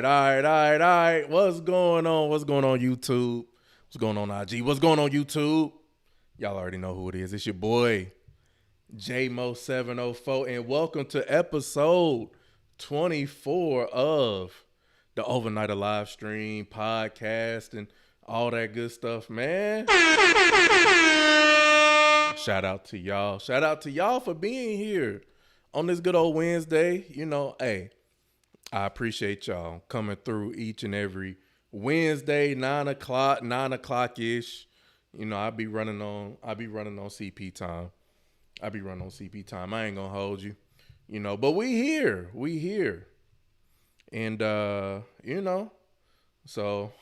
All right. What's going on? What's going on, YouTube? What's going on, IG? What's going on, YouTube? Y'all already know who it is. It's your boy, JMO704, and welcome to episode 24 of the Overnight Live Stream podcast and all that good stuff, man. Shout out to y'all. Shout out to y'all for being here on this good old Wednesday. Hey, I appreciate y'all coming through each and every Wednesday, 9 o'clock ish. I be running on CP time. I ain't gonna hold you. But we here. And so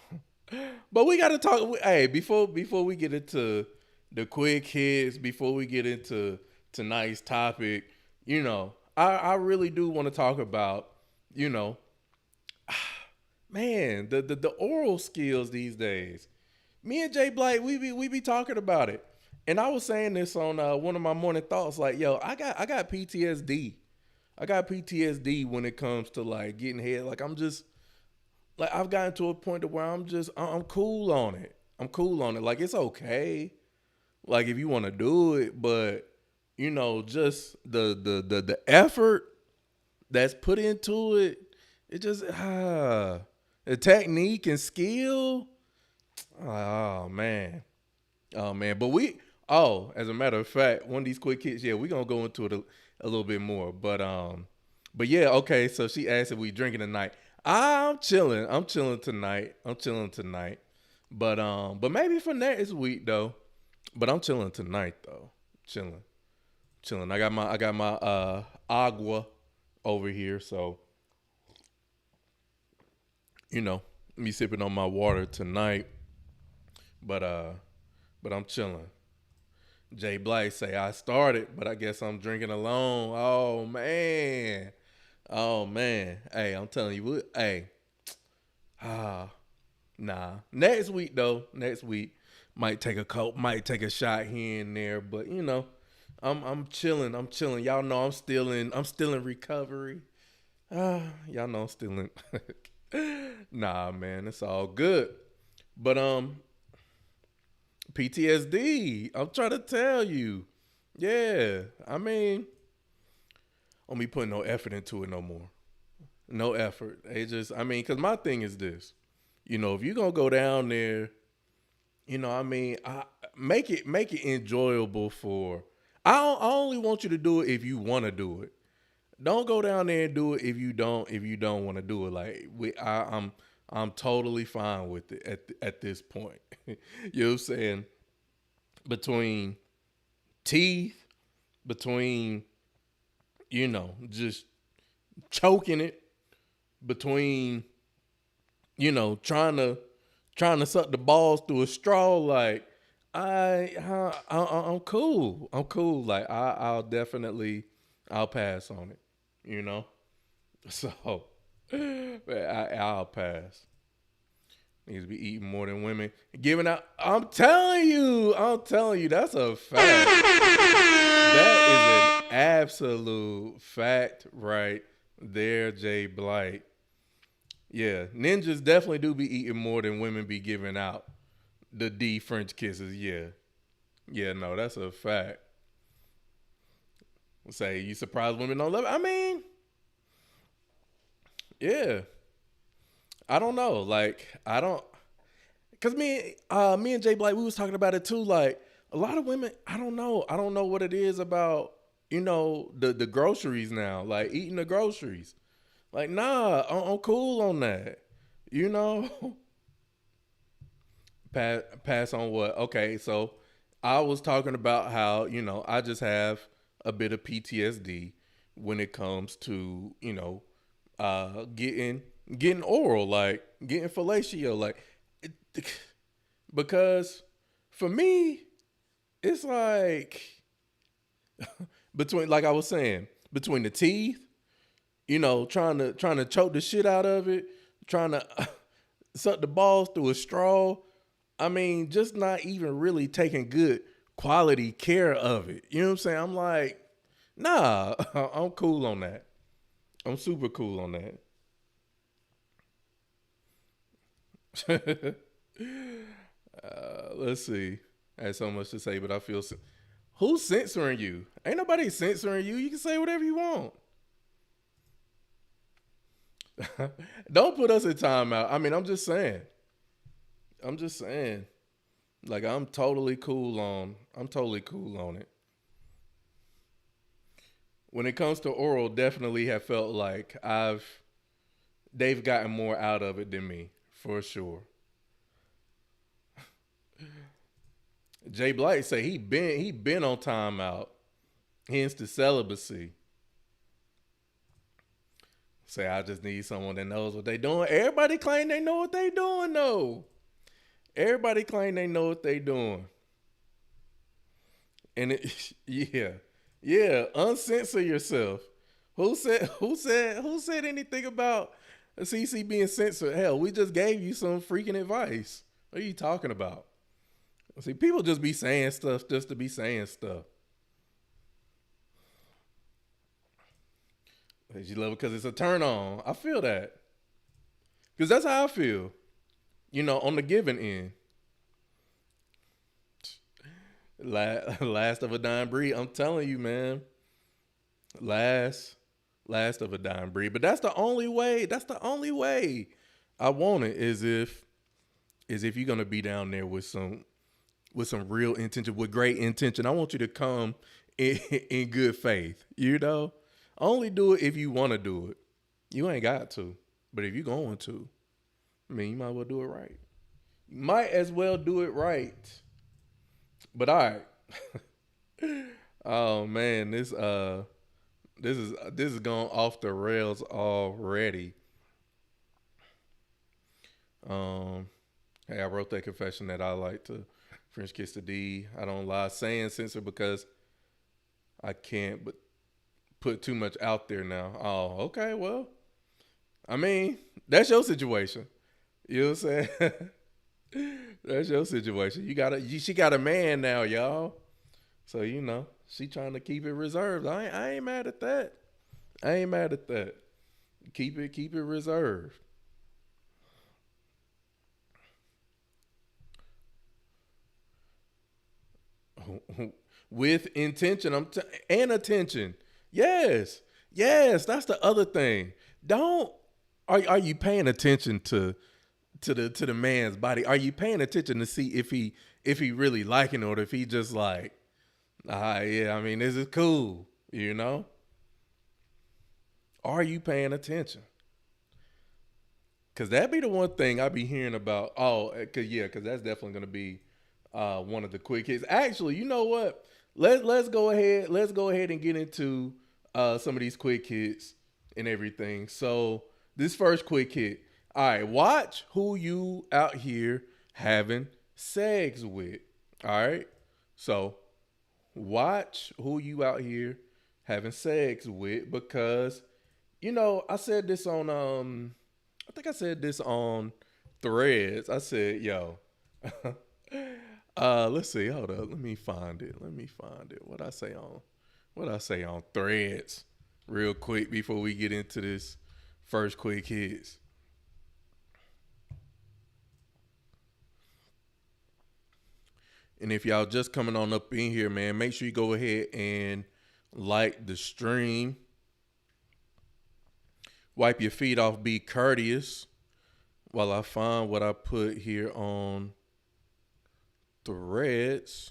but we gotta talk. Hey, before we get into the quick hits, before we get into tonight's topic, I really do want to talk about, man, the oral skills these days. Me and Jay Blight, we be talking about it. And I was saying this on one of my morning thoughts, like, yo, I got PTSD. I got PTSD when it comes to like getting head. Like I've gotten to a point to where I'm cool on it. Like it's okay. Like if you want to do it, but just the effort that's put into it, it just the technique and skill. Oh man. But as a matter of fact, one of these quick hits, yeah, we're gonna go into it a little bit more. But yeah, okay. So she asked if we drinking tonight. I'm chilling tonight. But maybe for next week though. But I'm chilling tonight though. Chilling. I got my agua over here, so me sipping on my water tonight. But I'm chilling. Jay Blight say I started, but I guess I'm drinking alone. Oh man. Hey, I'm telling you, hey. Nah. Next week might take a shot here and there, but I'm chilling. Y'all know I'm still in recovery. Y'all know I'm still in Nah, man, it's all good. But PTSD, I'm trying to tell you. Yeah, I mean, don't be putting no effort into it no more. No effort. Because my thing is this. If you're going to go down there, I make it enjoyable for. I only want you to do it if you want to do it. Don't go down there and do it if you don't want to do it. Like I'm totally fine with it at this point. You know what I'm saying? Between teeth, between just choking it, between trying to suck the balls through a straw, like I'm cool. Like I'll pass on it. So I'll pass. Niggas be eating more than women. Giving out. I'm telling you, that's a fact. That is an absolute fact right there, Jay Blight. Yeah, ninjas definitely do be eating more than women be giving out. The D French kisses, yeah. Yeah, no, that's a fact. Say, you surprised women don't love it? I mean, yeah. I don't know. Like, I don't, cause me and Jay Blight, we was talking about it too. Like, a lot of women, I don't know what it is about, the groceries now. Like eating the groceries. Like, nah, I'm cool on that. Pass on what? Okay, so I was talking about how I just have a bit of PTSD when it comes to getting oral, like getting fellatio, like because for me it's like between, like I was saying, between the teeth, trying to choke the shit out of it, trying to suck the balls through a straw. I mean, just not even really taking good quality care of it. You know what I'm saying? I'm like, nah, I'm cool on that. I'm super cool on that. Let's see. I had so much to say, but I feel who's censoring you? Ain't nobody censoring you. You can say whatever you want. Don't put us in timeout. I mean, I'm just saying. I'm just saying. Like I'm totally cool on. I'm totally cool on it. When it comes to oral, definitely have felt like they've gotten more out of it than me for sure. Jay Blight say he been on timeout, hence the celibacy. Say I just need someone that knows what they doing. Everybody claim they know what they doing though. Everybody claim they know what they doing. And it, yeah, uncensor yourself. Who said anything about CC being censored? Hell, we just gave you some freaking advice. What are you talking about? See, people just be saying stuff just to be saying stuff. You love it because it's a turn on. I feel that. Because that's how I feel. On the giving end. Last of a dying breed. I'm telling you, man. Last of a dying breed. But that's the only way. That's the only way I want it is if you're gonna be down there with some real intention, with great intention. I want you to come in good faith. Only do it if you want to do it. You ain't got to, but if you're going to, I mean, you might as well do it right. You might as well do it right. But all right. Oh man, this is going off the rails already. Hey, I wrote that confession that I like to French kiss the D. I don't lie, saying censor because I can't but put too much out there now. Oh, okay, well, I mean, that's your situation. You know what I'm saying? That's your situation. She got a man now, y'all. So, she trying to keep it reserved. I ain't mad at that. Keep it reserved. With intention, and attention. Yes, that's the other thing. Are you paying attention to the man's body? Are you paying attention to see if he really liking it or if he just like, yeah, I mean, this is cool, Are you paying attention? Cause that be the one thing I be hearing about. Oh, cause that's definitely gonna be one of the quick hits. Actually, you know what? Let's go ahead and get into some of these quick hits and everything. So this first quick hit. All right, watch who you out here having sex with. All right, so watch who you out here having sex with because I said this on I think I said this on Threads. I said, yo. Let's see. Hold up. Let me find it. What I say on Threads real quick before we get into this first quick hits. And if y'all just coming on up in here, man, make sure you go ahead and like the stream. Wipe your feet off. Be courteous while I find what I put here on Threads.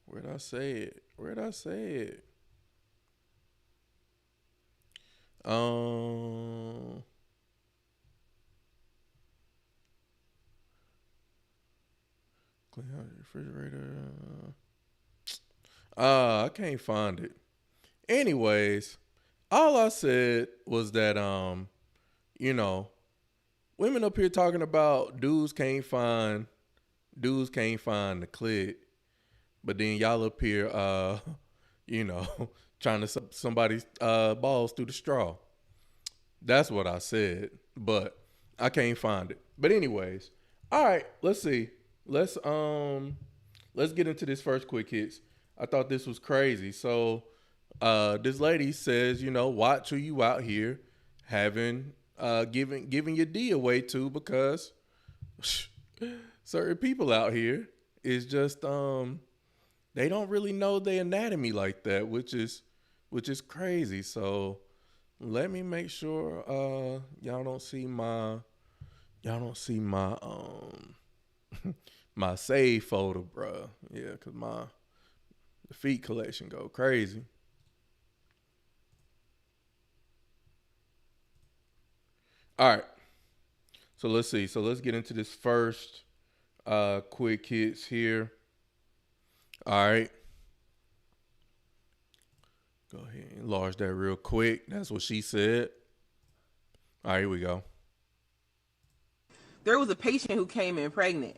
Where'd I say it? Clean out the refrigerator. I can't find it. Anyways, all I said was that women up here talking about dudes can't find the clit, but then y'all up here trying to suck somebody's balls through the straw. That's what I said, but I can't find it. But anyways, all right, let's see. Let's get into this first quick hits. I thought this was crazy. So this lady says, watch who you out here having giving your D away too, because certain people out here is just they don't really know their anatomy like that, which is crazy. So let me make sure y'all don't see my my save folder, bro. Yeah, cause my the feet collection go crazy. All right, so let's see. So let's get into this first quick hits here. All right, go ahead and enlarge that real quick. That's what she said. All right, here we go. There was a patient who came in pregnant.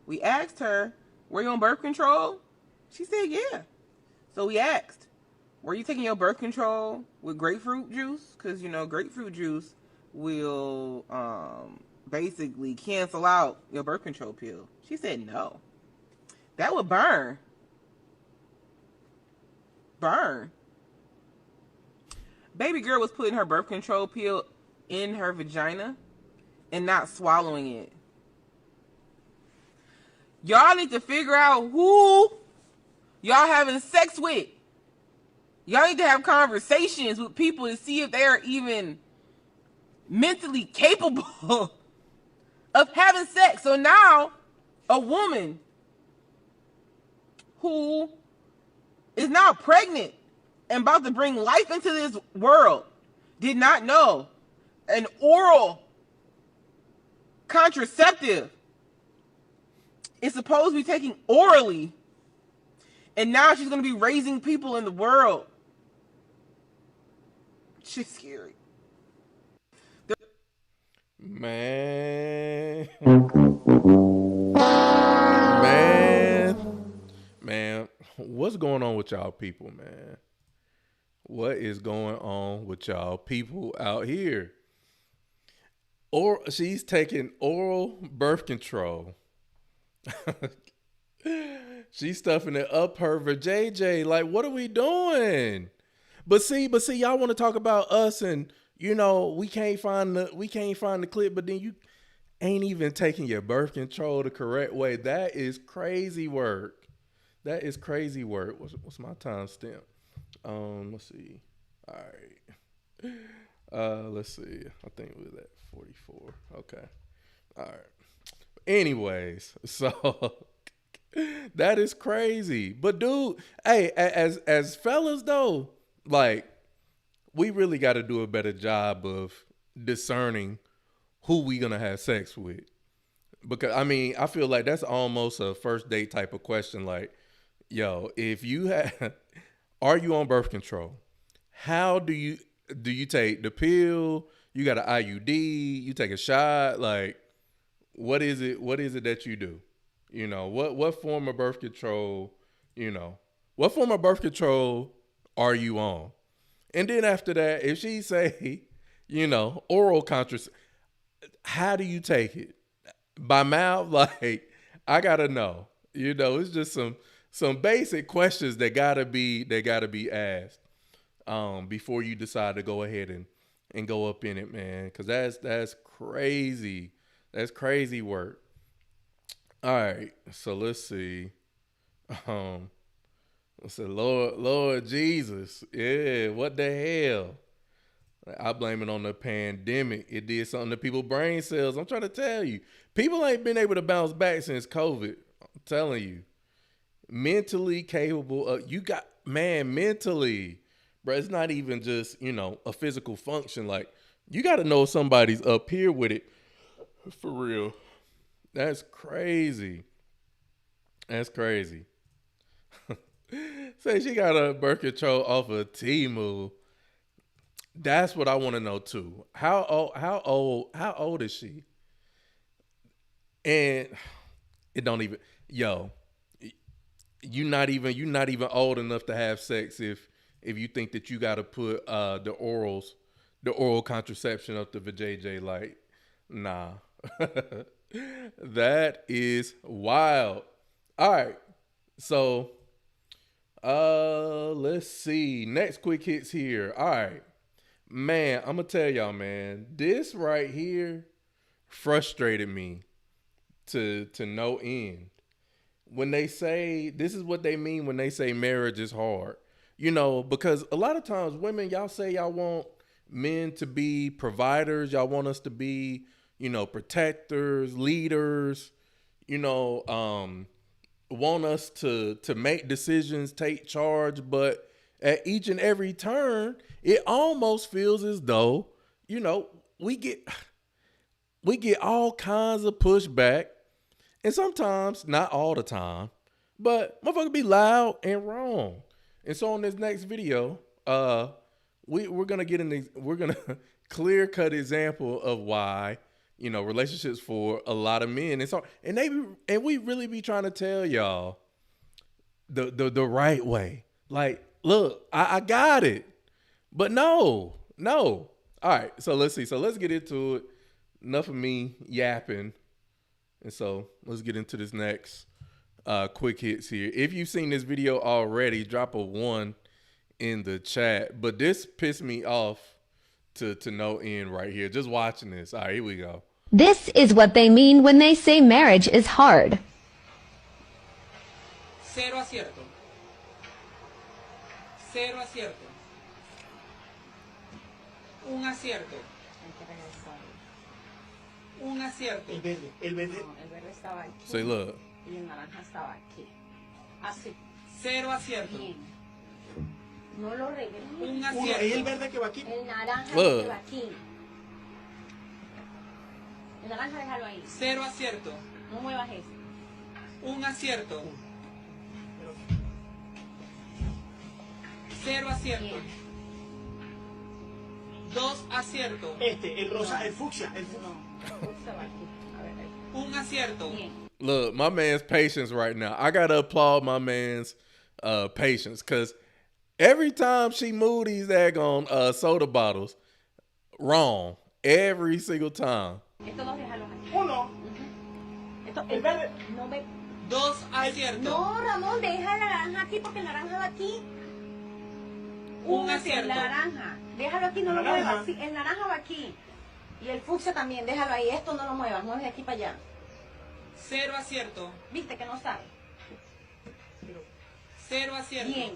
We asked her, "Were you on birth control?" She said, "Yeah." So we asked, "Were you taking your birth control with grapefruit juice? Because, grapefruit juice will basically cancel out your birth control pill." She said, "No. That would burn. Burn." Baby girl was putting her birth control pill in her vagina and not swallowing it. Y'all need to figure out who y'all having sex with. Y'all need to have conversations with people to see if they are even mentally capable of having sex. So now, a woman who is now pregnant and about to bring life into this world did not know an oral contraceptive is supposed to be taken orally, and now she's going to be raising people in the world. She's scary. Man, man, man, what's going on with y'all people, man? What is going on with y'all people out here? Or she's taking oral birth control. She's stuffing it up her vajayjay. Like, what are we doing? But see, y'all want to talk about us, and we can't find the clip, but then you ain't even taking your birth control the correct way. That is crazy work. That is crazy work. What's my timestamp? Let's see. All right. Let's see. I think it was at 44. Okay. All right. Anyways, so that is crazy. But dude, hey, as fellas though, like, we really got to do a better job of discerning who we gonna have sex with. Because I mean, I feel like that's almost a first date type of question. Like, yo, if you have, are you on birth control? How do you take the pill? You got an IUD? You take a shot? Like, what is it? What is it that you do? What form of birth control? You know, what form of birth control are you on? And then after that, if she say, oral contraception, how do you take it? By mouth? Like, I gotta know. It's just some basic questions that gotta be asked before you decide to go ahead and go up in it, man. Cause that's crazy. That's crazy work. All right, so let's see. Um, let's say, Lord Jesus, yeah, what the hell? I blame it on the pandemic. It did something to people's brain cells. I'm trying to tell you, people ain't been able to bounce back since COVID. I'm telling you, mentally capable of you got man mentally, bro. It's not even just a physical function. Like, you got to know somebody's up here with it for real. That's crazy. That's crazy. Say she got a birth control off of Timu. That's what I want to know too. How old is she? And it don't even yo, you not even old enough to have sex if you think that you got to put the oral contraception up the vajayjay. Like, nah. That is wild. All right. So let's see. Next quick hits here. All right. Man, I'm gonna tell y'all, man, this right here frustrated me to no end. When they say, this is what they mean when they say marriage is hard. You know, because a lot of times women, y'all say y'all want men to be providers, y'all want us to be, you know, protectors, leaders, you know, want us to make decisions, take charge, but at each and every turn, it almost feels as though, you know, we get all kinds of pushback, and sometimes, not all the time, but motherfucker be loud and wrong. And so on this next video, we're gonna clear cut example of why, you know, relationships for a lot of men. And so we really be trying to tell y'all the right way. Like, look, I got it. But no. All right, so let's see. So let's get into it. Enough of me yapping. And so let's get into this next quick hits here. If you've seen this video already, drop a 1 in the chat. But this pissed me off to no end right here. Just watching this. All right, here we go. This is what they mean when they say marriage is hard. Cero acierto. Cero acierto. Un acierto. Un acierto. El verde. No, el verde estaba aquí. Say, look. Y el naranja estaba aquí. Así. Cero acierto. Bien. No lo regreses. Un Uno, acierto. es el verde que va aquí. El naranja Look. que va aquí. El naranja déjalo ahí. Cero acierto. No muevas eso. Un acierto. Cero acierto. Bien. Dos aciertos. El rosa, el fucsia. No. Fucsia va aquí. A ver, ahí. Un acierto. Bien. Look, my man's patience right now. I gotta applaud my man's patience, because every time she moved these daggone soda bottles, wrong. Every single time. Estos dos déjalos aquí. Uno. Esto, El verde. No me... Dos aciertos. No, Ramón, deja el naranja aquí porque el naranja va aquí. Un El acierto. naranja. Déjalo aquí, no lo Naranja. muevas. Sí, el naranja va aquí. Y el fucsia también, déjalo ahí. Esto no lo muevas, mueves de aquí para allá. Cero acierto. Viste que no sabe. Cero acierto. Bien.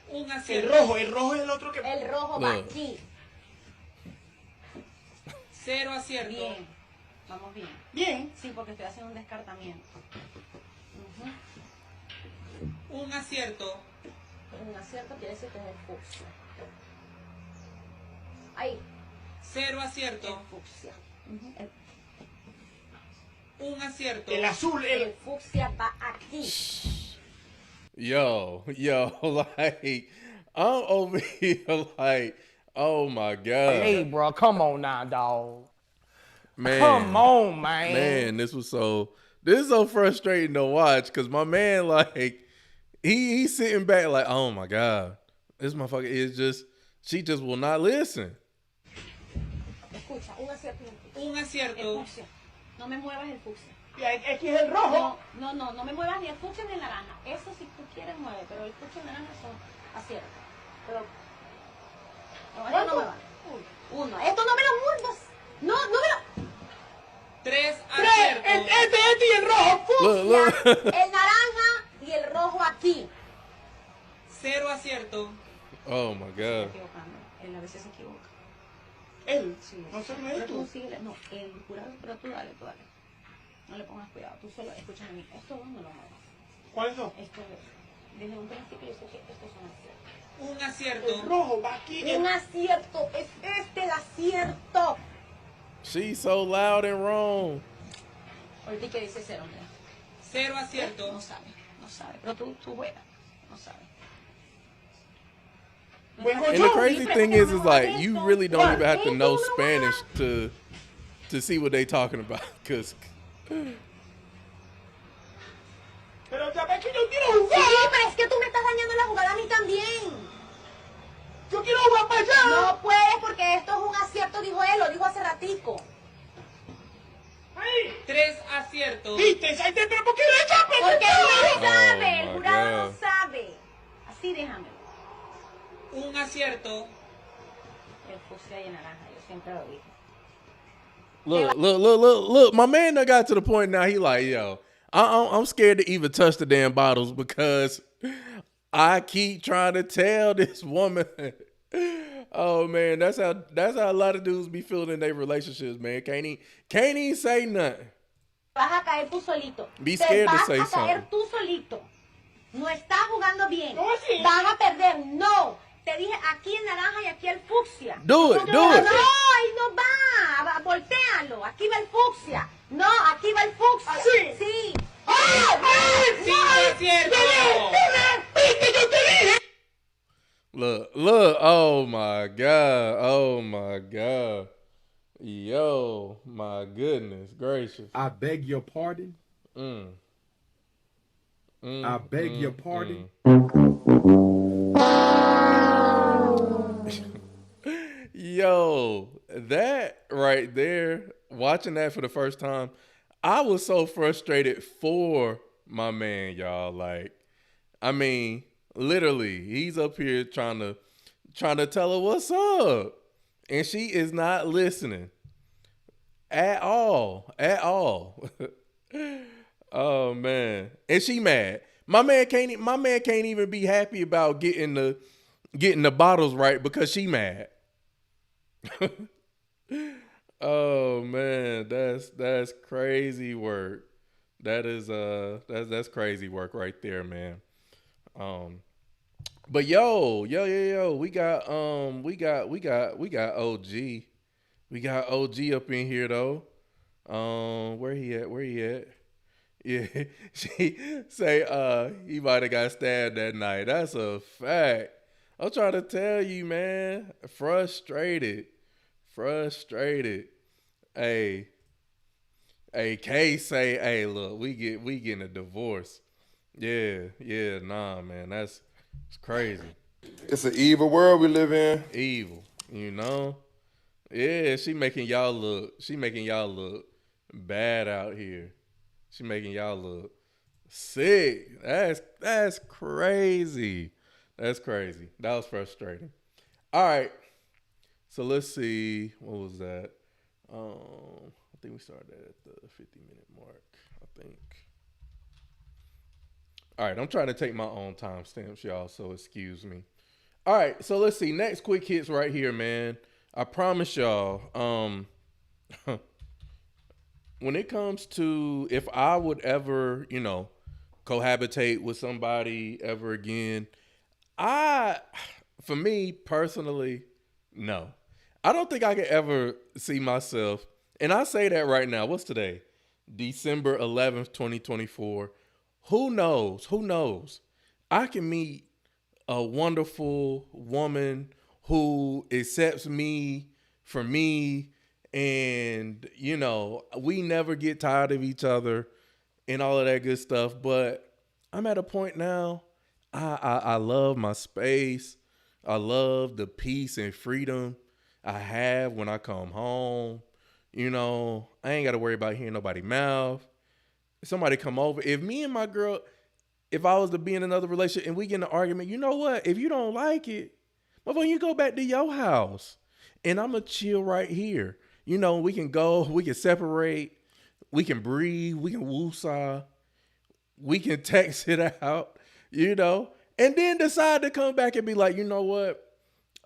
Un El acierto. rojo es el otro que... El rojo va No. aquí. Cero acierto. Bien. Vamos bien. Bien. Sí, porque estoy haciendo un descartamiento. Ujú. Un acierto. Un acierto quiere decir que es el fucsia. Ahí. Cero El acierto. fucsia. Ujú. Un acierto. El azul, El fucsia va aquí. Yo, like, I'm over here like, oh my God. Hey, bro, come on now, dog. Man. Come on, man. Man, this is so frustrating to watch, because my man, like, he's sitting back like, oh my God, this motherfucker is just, she just will not listen. Escucha, un acierto. Un El acierto. fucsia. No me muevas el fucsia. Y aquí es el rojo. No me muevas ni el fucsia ni el naranja. Eso si tú quieres mueve, pero el fucsia y el naranja son aciertos. Pero... No, esto no me va. Uno. Esto no me lo muevas. No me lo... Tres Tres. aciertos. Este y el rojo. Look, look. El naranja y el rojo aquí. Cero acierto. Oh my God. Equivocando. Él a veces se equivoca. Él. Sí. No sé, no Pero es tú tú. síguele. No, el jurado, pero tú dale. No le pongas cuidado. Tú solo escúchame a mí. Esto no me lo muevas. ¿Cuáles son? Esto desde un principio yo sé que estos son aciertos. Un El acierto. rojo va aquí. Un acierto. Es este el acierto. She's so loud and wrong. Ahorita que dice cero, mira. Cero acierto. No sabe. Pero tú juegas. No sabe. Buen And the joyo. crazy thing is like, you really don't even have to know Spanish to see what they talking about, because Pero ya ves que yo quiero Sí, jugar. pero es que tú me estás dañando la jugada a mí también. Yo quiero jugar para allá. No puedes porque esto es un acierto, dijo él, lo dijo hace ratico. Ahí. Tres aciertos. ¿Viste? Ahí te pero ¿por qué le echas Porque él no sabe, my el jurado God. no sabe. Así déjamelo. Un acierto. el fucsia y el naranja. Yo siempre lo dije. Look. My man done got to the point now. He like, yo, I'm scared to even touch the damn bottles because I keep trying to tell this woman. Oh man, that's how a lot of dudes be feeling in their relationships, man. Can't even say nothing. Vas a caer tú solito. Be scared Te to vas say a caer something. tú solito. No estás jugando bien. ¿Cómo así? Van a perder. No. Te dije aquí el naranja y aquí el fucsia. Do it. No, ahí no va. Voltéalo. Aquí va el fucsia. No, aquí va el fucsia. ¿Así? Sí. Sí, es cierto. Look. Oh my God. Yo, my goodness gracious. I beg your pardon. I beg your pardon. Yo, that right there, watching that for the first time, I was so frustrated for my man, y'all. Like, I mean, literally, he's up here trying to tell her what's up, and she is not listening at all. Oh man, and she mad. My man can't even be happy about getting the bottles right because she mad. Oh man, that's crazy work. That's crazy work right there, man. But yo, we got OG. We got OG up in here though. Where he at? Yeah, she say he might have got stabbed that night. That's a fact. I'm trying to tell you, man. Frustrated. Hey, Kay say, hey, look, we getting a divorce. Yeah, nah, man, it's crazy. It's an evil world we live in. Evil, you know. Yeah, she making y'all look bad out here. She making y'all look sick. That's crazy. That's crazy. That was frustrating. All right. So let's see. What was that? I think we started at the 50-minute mark, I think. All right. I'm trying to take my own timestamps, y'all, so excuse me. All right. So let's see. Next quick hits right here, man. I promise y'all, when it comes to if I would ever, cohabitate with somebody ever again, for me personally, no. I don't think I could ever see myself, and I say that right now. What's today? December 11th, 2024. Who knows? I can meet a wonderful woman who accepts me for me, and, we never get tired of each other and all of that good stuff. But I'm at a point now, I love my space. I love the peace and freedom I have when I come home. I ain't got to worry about hearing nobody mouth. If somebody come over, if me and my girl, if I was to be in another relationship and we get in an argument, you know what? If you don't like it, well, you go back to your house and I'm going to chill right here. We can go, we can separate, we can breathe, we can woosah, we can text it out, and then decide to come back and be like, you know what?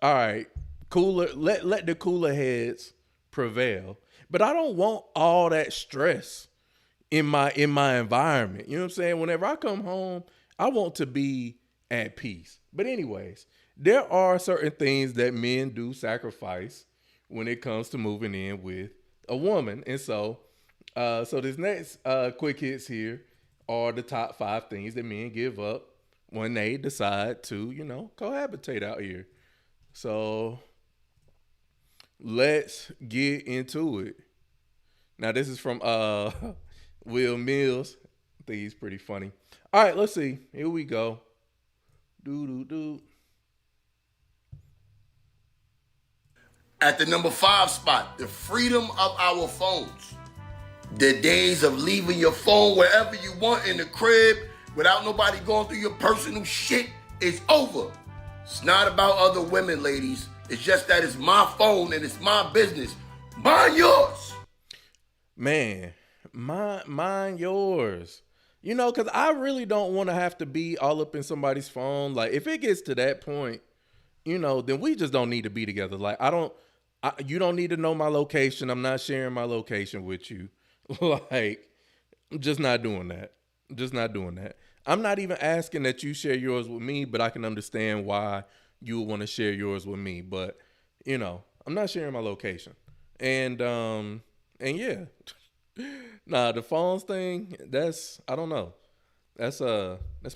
All right, cooler, let the cooler heads prevail. But I don't want all that stress in my environment. You know what I'm saying? Whenever I come home, I want to be at peace. But anyways, there are certain things that men do sacrifice when it comes to moving in with a woman. And so this next quick hits here are the top 5 things that men give up when they decide to, cohabitate out here. So let's get into it. Now, this is from Will Mills. I think he's pretty funny. All right, let's see. Here we go. At the number 5 spot, the freedom of our phones. The days of leaving your phone wherever you want in the crib without nobody going through your personal shit is over. It's not about other women, ladies. It's just that it's my phone and it's my business. Mind yours. Man, mine yours. You know, because I really don't want to have to be all up in somebody's phone. Like, if it gets to that point, you know, then we just don't need to be together. Like, you don't need to know my location. I'm not sharing my location with you. Like, I'm just not doing that. Just not doing that. I'm not even asking that you share yours with me, but I can understand why you would want to share yours with me. But, you know, I'm not sharing my location. And yeah. Nah, the phones thing, I don't know. That's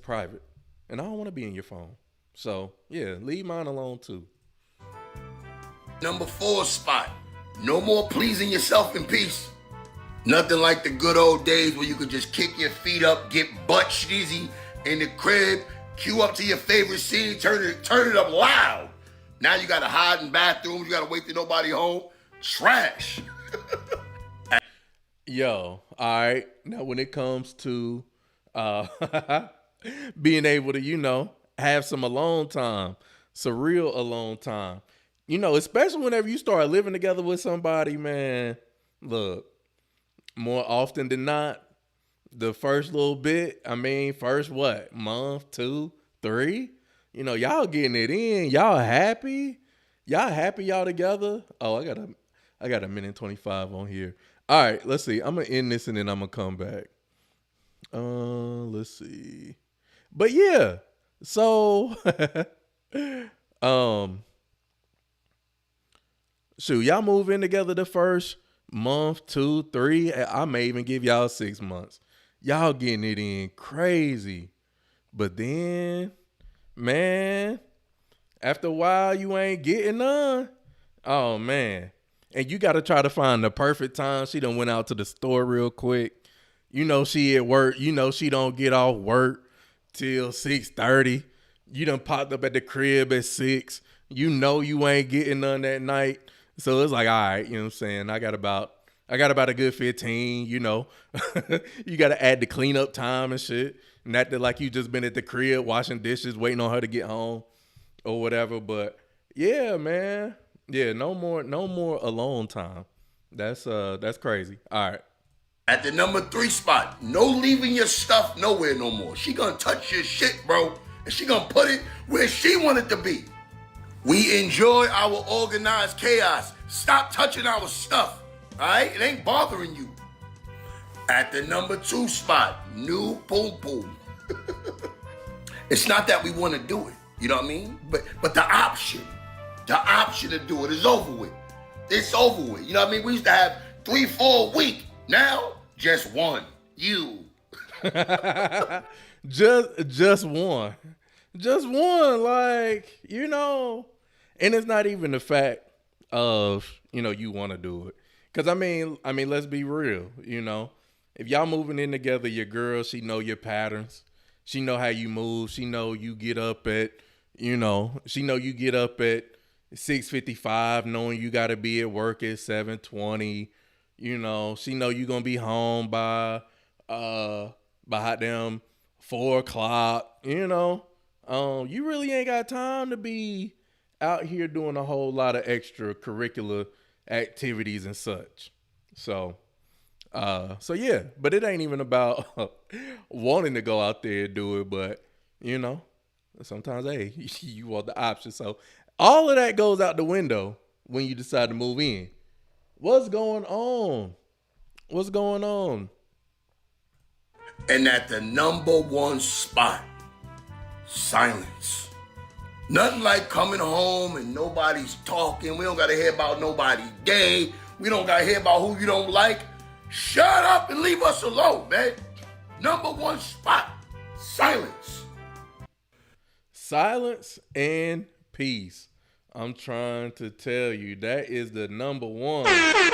private. And I don't want to be in your phone. So, yeah, leave mine alone too. Number 4 spot. No more pleasing yourself in peace. Nothing like the good old days where you could just kick your feet up, get butt cheesy in the crib, cue up to your favorite scene, turn it up loud. Now you got to hide in bathrooms. You got to wait till nobody home. Trash. Yo, all right. Now, when it comes to being able to, you know, have some alone time, some real alone time, you know, especially whenever you start living together with somebody, man, look, more often than not, the first little bit, first what, month, 2, 3, you know, y'all getting it in, y'all happy y'all together. Oh, I got a minute 25 on here. All right, let's see. I'm going to end this and then I'm going to come back. Let's see. But yeah, so, shoot, y'all move in together the first month, 2, 3. I may even give y'all 6 months. Y'all getting it in crazy. But then, man, after a while, you ain't getting none. Oh, man. And you got to try to find the perfect time. She done went out to the store real quick. You know she at work. You know she don't get off work till 6:30. You done popped up at the crib at 6. You know you ain't getting none that night. So it's like, all right, you know what I'm saying? I got about a good 15, you know. You got to add the cleanup time and shit. Not that like you just been at the crib washing dishes, waiting on her to get home or whatever. But yeah, man. Yeah, no more alone time. That's crazy. All right. At the number 3 spot, no leaving your stuff nowhere no more. She gonna touch your shit, bro, and she gonna put it where she want it to be. We enjoy our organized chaos. Stop touching our stuff, all right? It ain't bothering you. At the number 2 spot, new poom poom. It's not that we want to do it, you know what I mean? But the option to do it is over with. It's over with. You know what I mean? We used to have 3, 4 a week. Now, just one. You. just one. Just one. Like, you know. And it's not even the fact of, you know, you want to do it. Because, I mean, let's be real, you know. If y'all moving in together, your girl, she know your patterns. She know how you move. She know you get up at, you know, she know you get up at 6:55, knowing you got to be at work at 7:20. You know, she know you gonna be home by hot damn 4 o'clock. You know, you really ain't got time to be out here doing a whole lot of extracurricular activities and such. So yeah, but it ain't even about wanting to go out there and do it, but you know, sometimes, hey, you want the option. So all of that goes out the window when you decide to move in. What's going on? What's going on? And at the number 1 spot, silence. Nothing like coming home and nobody's talking. We don't got to hear about nobody's day. We don't got to hear about who you don't like. Shut up and leave us alone, man. Number 1 spot, silence. Silence and peace. I'm trying to tell you, that is the number 1. That's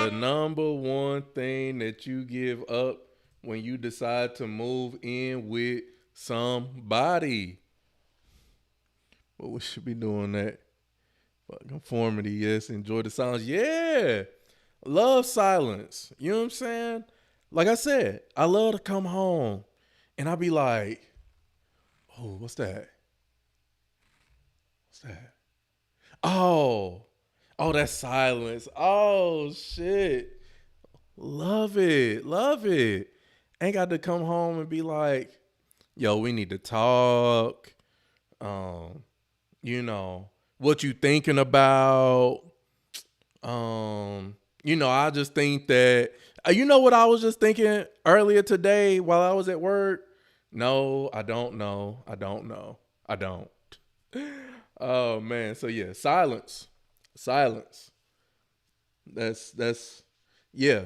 the number 1 thing that you give up when you decide to move in with somebody. Well, we should be doing that. But conformity, yes. Enjoy the silence. Yeah. Love silence. You know what I'm saying? Like I said, I love to come home and I be like, oh, what's that? What's that? Oh, that's silence. Oh shit. Love it. Love it. Ain't got to come home and be like, yo, we need to talk. Um, what you thinking about? I just think that you know what I was just thinking earlier today while I was at work? No, I don't know. I don't know. I don't. Oh man. So yeah, silence. Silence. That's yeah.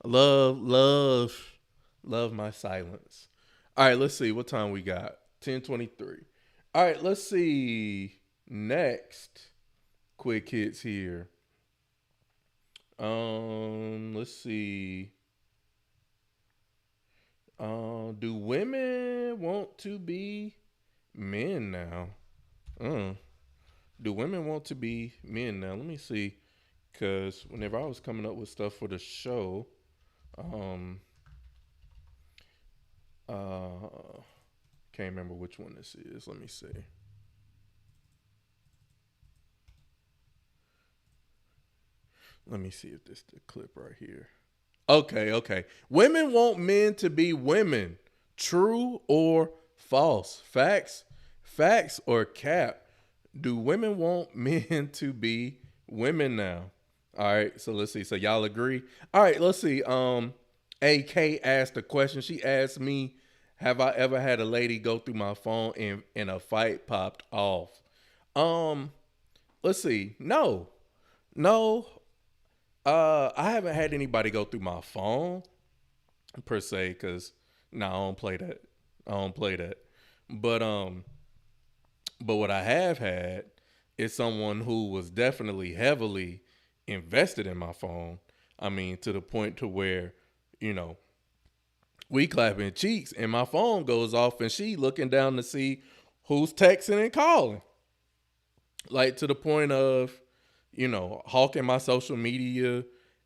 Love my silence. All right, let's see what time we got. 10:23. All right, let's see. Next quick hits here. Let's see. Do women want to be men now? Do women want to be men now? Let me see. Cause whenever I was coming up with stuff for the show, can't remember which one this is. Let me see. Let me see if this is the clip right here. Okay. Women want men to be women. True or false? Facts or cap? Do women want men to be women now? All right, so let's see. So y'all agree? All right, let's see. AK asked a question. She asked me, have I ever had a lady go through my phone and a fight popped off? Let's see. No. I haven't had anybody go through my phone per se, because I don't play that. But what I have had is someone who was definitely heavily invested in my phone. I mean, to the point to where, we clapping cheeks and my phone goes off and she looking down to see who's texting and calling. Like to the point of, hawking my social media,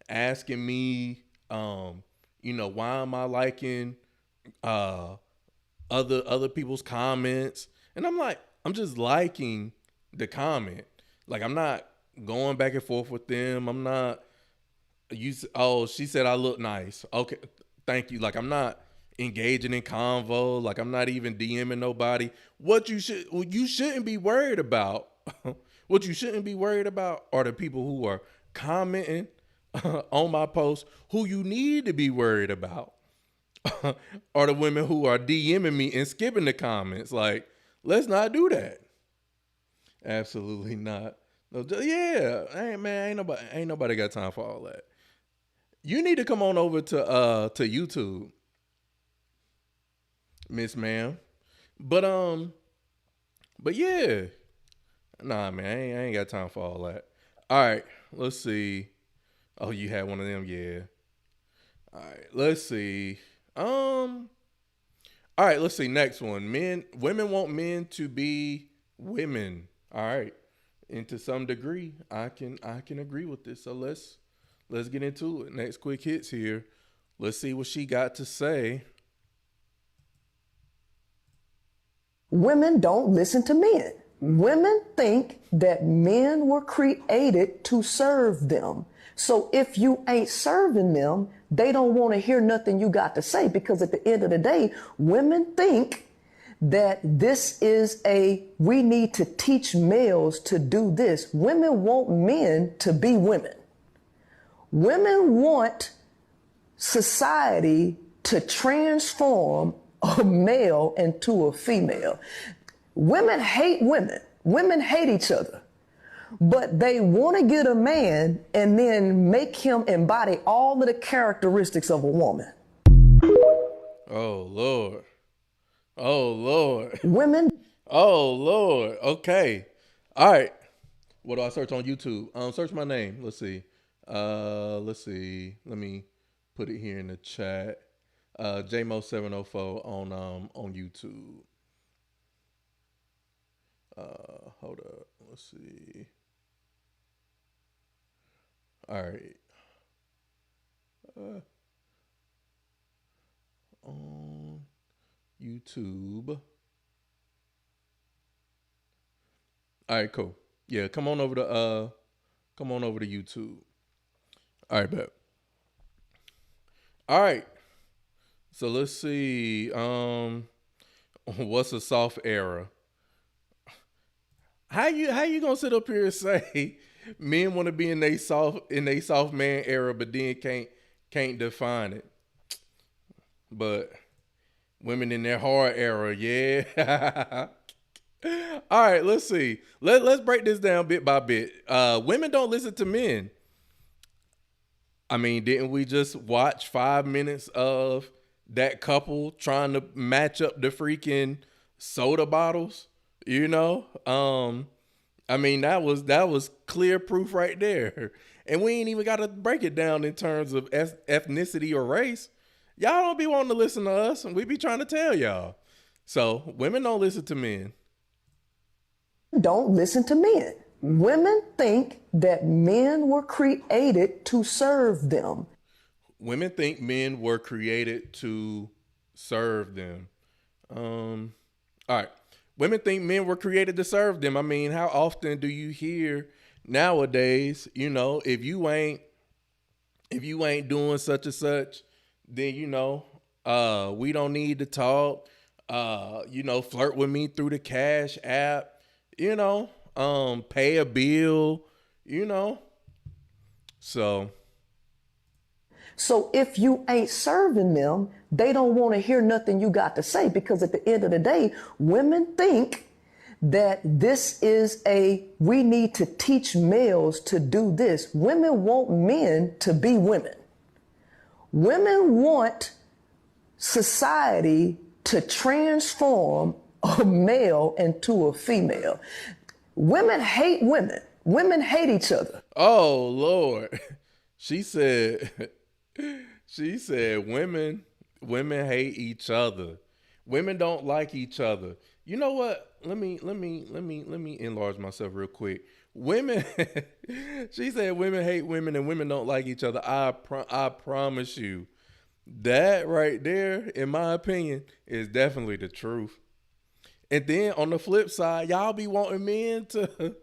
asking me, why am I liking other people's comments? And I'm like, I'm just liking the comment. Like I'm not going back and forth with them. I'm not she said I look nice. Okay, thank you. Like I'm not engaging in convo. Like I'm not even DMing nobody. You shouldn't be worried about. What you shouldn't be worried about are the people who are commenting on my posts. Who you need to be worried about are the women who are DMing me and skipping the comments. Like, let's not do that. Absolutely not. No, yeah, ain't nobody got time for all that. You need to come on over to YouTube, Miss Ma'am. But yeah. Nah, man, I ain't got time for all that. All right, let's see. Oh, you had one of them, yeah. All right, let's see. All right, let's see. Next one. Women want men to be women. All right, and to some degree, I can agree with this. So let's get into it. Next quick hits here. Let's see what she got to say. Women don't listen to men. Women think that men were created to serve them. So if you ain't serving them, they don't want to hear nothing you got to say, because at the end of the day, women think that this is we need to teach males to do this. Women want men to be women. Women want society to transform a male into a female. Women hate women. Women hate each other. But they want to get a man and then make him embody all of the characteristics of a woman. Oh, Lord. Women. Oh, Lord. Okay. All right. What do I search on YouTube? Search my name. Let's see. Let me put it here in the chat. JMO704 on YouTube. Hold up. Let's see. All right. On YouTube. All right, cool. Yeah, come on over to YouTube. All right, bet. All right. So let's see. What's a soft era? How you gonna sit up here and say men want to be in they soft man era, but then can't define it? But women in their hard era, yeah. All right, let's see. Let's break this down bit by bit. Women don't listen to men. I mean, didn't we just watch 5 minutes of that couple trying to match up the freaking soda bottles? You know, I mean that was clear proof right there, and we ain't even got to break it down in terms of ethnicity or race. Y'all don't be wanting to listen to us, and we be trying to tell y'all. So women don't listen to men. Don't listen to men. Women think that men were created to serve them. Women think men were created to serve them. All right. Women think men were created to serve them. I mean, how often do you hear nowadays, you know, if you ain't doing such and such, then, you know, we don't need to talk. You know, flirt with me through the Cash App, you know, pay a bill, you know. So if you ain't serving them, they don't want to hear nothing you got to say, because at the end of the day, women think that this is we need to teach males to do this. Women want men to be women. Women want society to transform a male into a female. Women hate women. Women hate each other. Oh, Lord. She said women hate each other. Women don't like each other. You know what? Let me enlarge myself real quick. Women, she said women hate women and women don't like each other. I promise you, that right there, in my opinion, is definitely the truth. And then on the flip side, y'all be wanting men to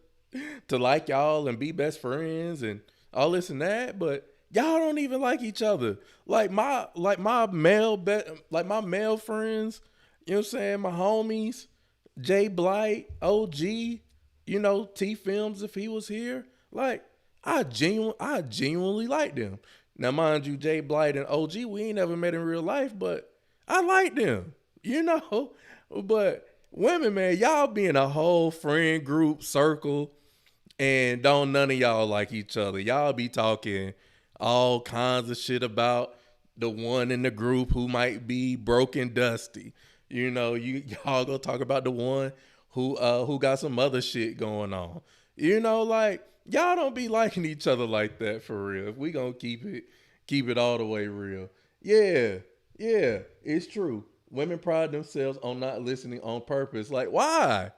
like y'all and be best friends and all this and that, but y'all don't even like each other. Like my male friends, you know what I'm saying? My homies, Jay Blight, OG, you know, T Films if he was here. Like I genuinely like them. Now mind you, Jay Blight and OG, we ain't never met in real life, but I like them, you know. But women, man, y'all be in a whole friend group circle and don't none of y'all like each other. Y'all be talking all kinds of shit about the one in the group who might be broke and dusty. You know, y'all go talk about the one who got some other shit going on. You know, like y'all don't be liking each other like that for real. If we gonna keep it all the way real. Yeah, it's true. Women pride themselves on not listening on purpose. Like, why?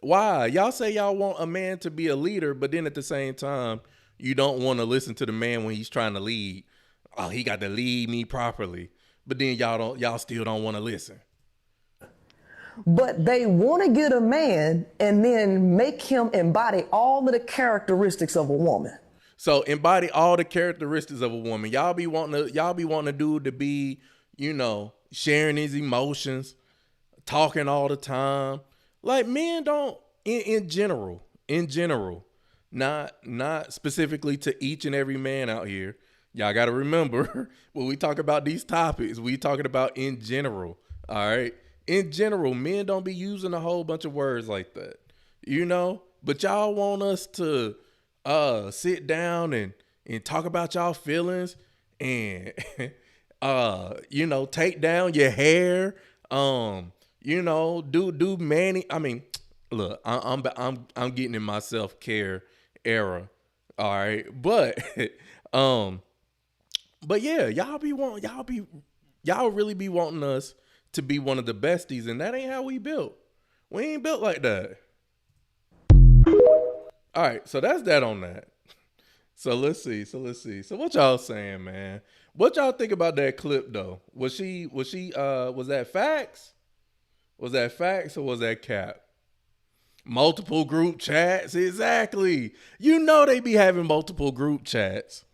Y'all say y'all want a man to be a leader, but then at the same time, you don't want to listen to the man when he's trying to lead. Oh, he got to lead me properly. But then y'all still don't want to listen. But they want to get a man and then make him embody all of the characteristics of a woman. So embody all the characteristics of a woman. Y'all be wanting a dude to be, you know, sharing his emotions, talking all the time. Like men don't, in general, not specifically to each and every man out here. Y'all got to remember when we talk about these topics, we talking about in general. All right. In general, men don't be using a whole bunch of words like that, you know, but y'all want us to sit down and talk about y'all feelings and, you know, take down your hair, you know, do manny. I mean, look, I'm getting in my self-care era. All right. But yeah, y'all really be wanting us to be one of the besties, and that ain't how we built. We ain't built like that. All right, so that's that on that. So let's see. So what y'all saying, man? What y'all think about that clip though? Was that facts? Was that facts or was that cap? Multiple group chats, exactly. You know they be having multiple group chats.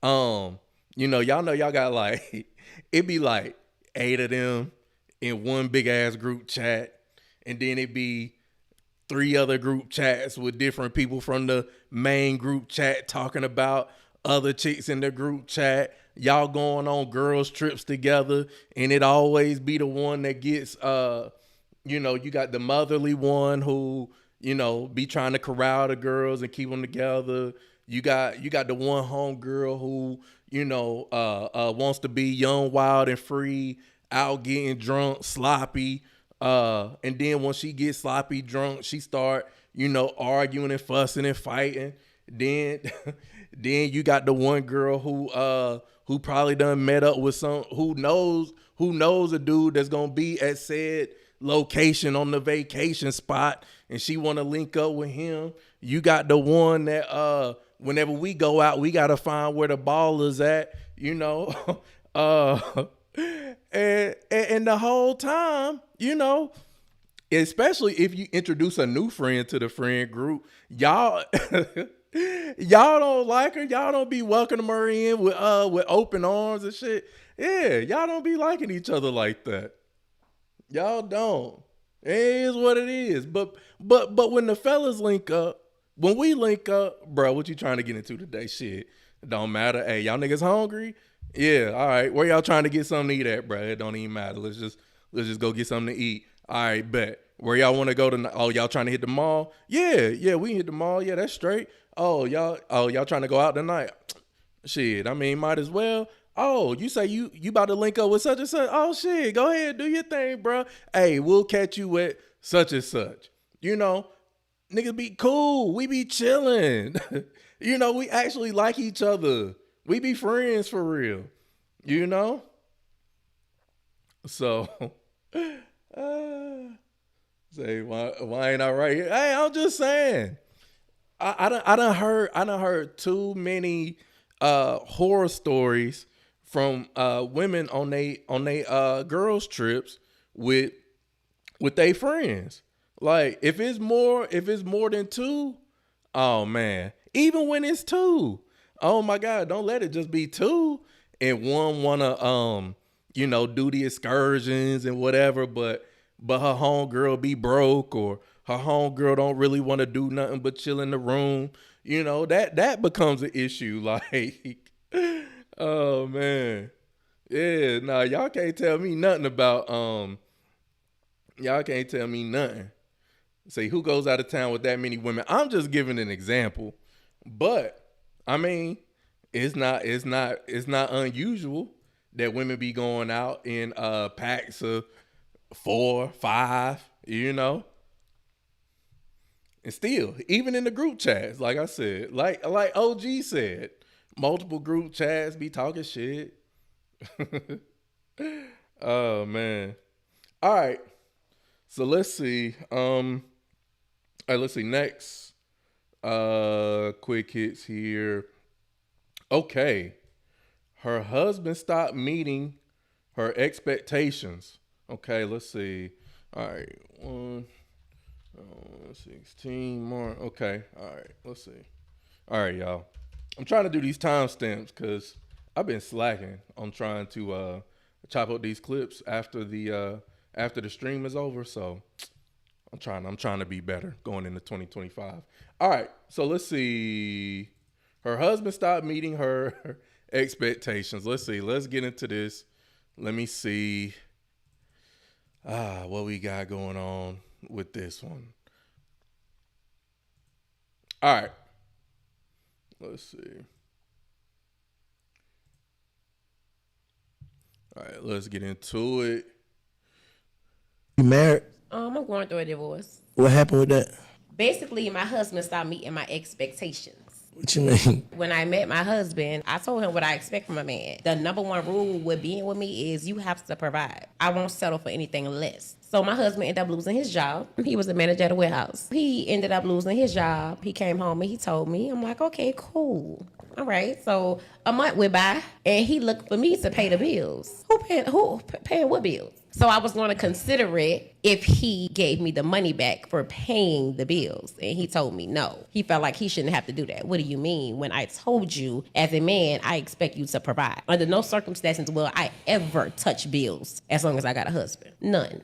Y'all know y'all got like it be like 8 of them in one big ass group chat, and then it be 3 other group chats with different people from the main group chat talking about other chicks in the group chat. Y'all going on girls trips together, and it always be the one that gets you got the motherly one who be trying to corral the girls and keep them together. You got the one home girl who wants to be young, wild, and free, out getting drunk, sloppy. And then when she gets sloppy drunk, she start, arguing and fussing and fighting. Then you got the one girl who probably done met up with who knows a dude that's gonna be at said location on the vacation spot, and she want to link up with him. You got the one that whenever we go out, we gotta find where the ballers at, and the whole time, especially if you introduce a new friend to the friend group, y'all don't like her. Y'all don't be welcoming her in with open arms and shit. Yeah, y'all don't be liking each other like that. Y'all don't. It is what it is. But when the fellas link up, when we link up, bro, what you trying to get into today? Shit, it don't matter. Hey, y'all niggas hungry? Yeah, all right. Where y'all trying to get something to eat at, bro? It don't even matter. Let's just go get something to eat. All right, bet. Where y'all want to go to? Oh, y'all trying to hit the mall? Yeah, we can hit the mall. Yeah, that's straight. Oh, y'all trying to go out tonight? Shit, I mean, might as well. Oh, you say you about to link up with such and such? Oh shit, go ahead, do your thing, bro. Hey, we'll catch you at such and such. Niggas be cool. We be chilling. We actually like each other. We be friends for real. So, say why ain't I right here? Hey, I'm just saying. I done heard too many horror stories from women on they girls trips with their friends. Like if it's more than 2, oh man. Even when it's 2, oh my God, don't let it just be 2 and one wanna do the excursions and whatever, but her homegirl be broke, or her homegirl don't really want to do nothing but chill in the room. That becomes an issue. Like, oh man. Yeah, nah, y'all can't tell me nothing about y'all can't tell me nothing. Say who goes out of town with that many women? I'm just giving an example. But I mean, it's not unusual that women be going out in packs of 4, 5, And still, even in the group chats, like I said, like OG said, multiple group chats be talking shit. Oh man. All right. So let's see. Let's see next. Quick hits here. Okay. Her husband stopped meeting her expectations. Okay, let's see. All right. 16 more. Okay. All right. Let's see. All right, y'all. I'm trying to do these timestamps because I've been slacking on trying to chop up these clips after the stream is over. So I'm trying to be better going into 2025. All right. So let's see. Her husband stopped meeting her expectations. Let's see. Let's get into this. Let me see. What we got going on with this one. All right. Let's see. All right, let's get into it. You married? I'm going through a divorce. What happened with that? Basically, my husband stopped meeting my expectations. What you mean? When I met my husband, I told him what I expect from a man. The number one rule with being with me is you have to provide. I won't settle for anything less. So my husband ended up losing his job. He was a manager at a warehouse. He ended up losing his job. He came home and he told me. I'm like, okay, cool. All right. So a month went by and he looked for me to pay the bills. Who paying what bills? So I was going to consider it if he gave me the money back for paying the bills. And he told me no. He felt like he shouldn't have to do that. What do you mean? When I told you, as a man, I expect you to provide. Under no circumstances will I ever touch bills as long as I got a husband. None.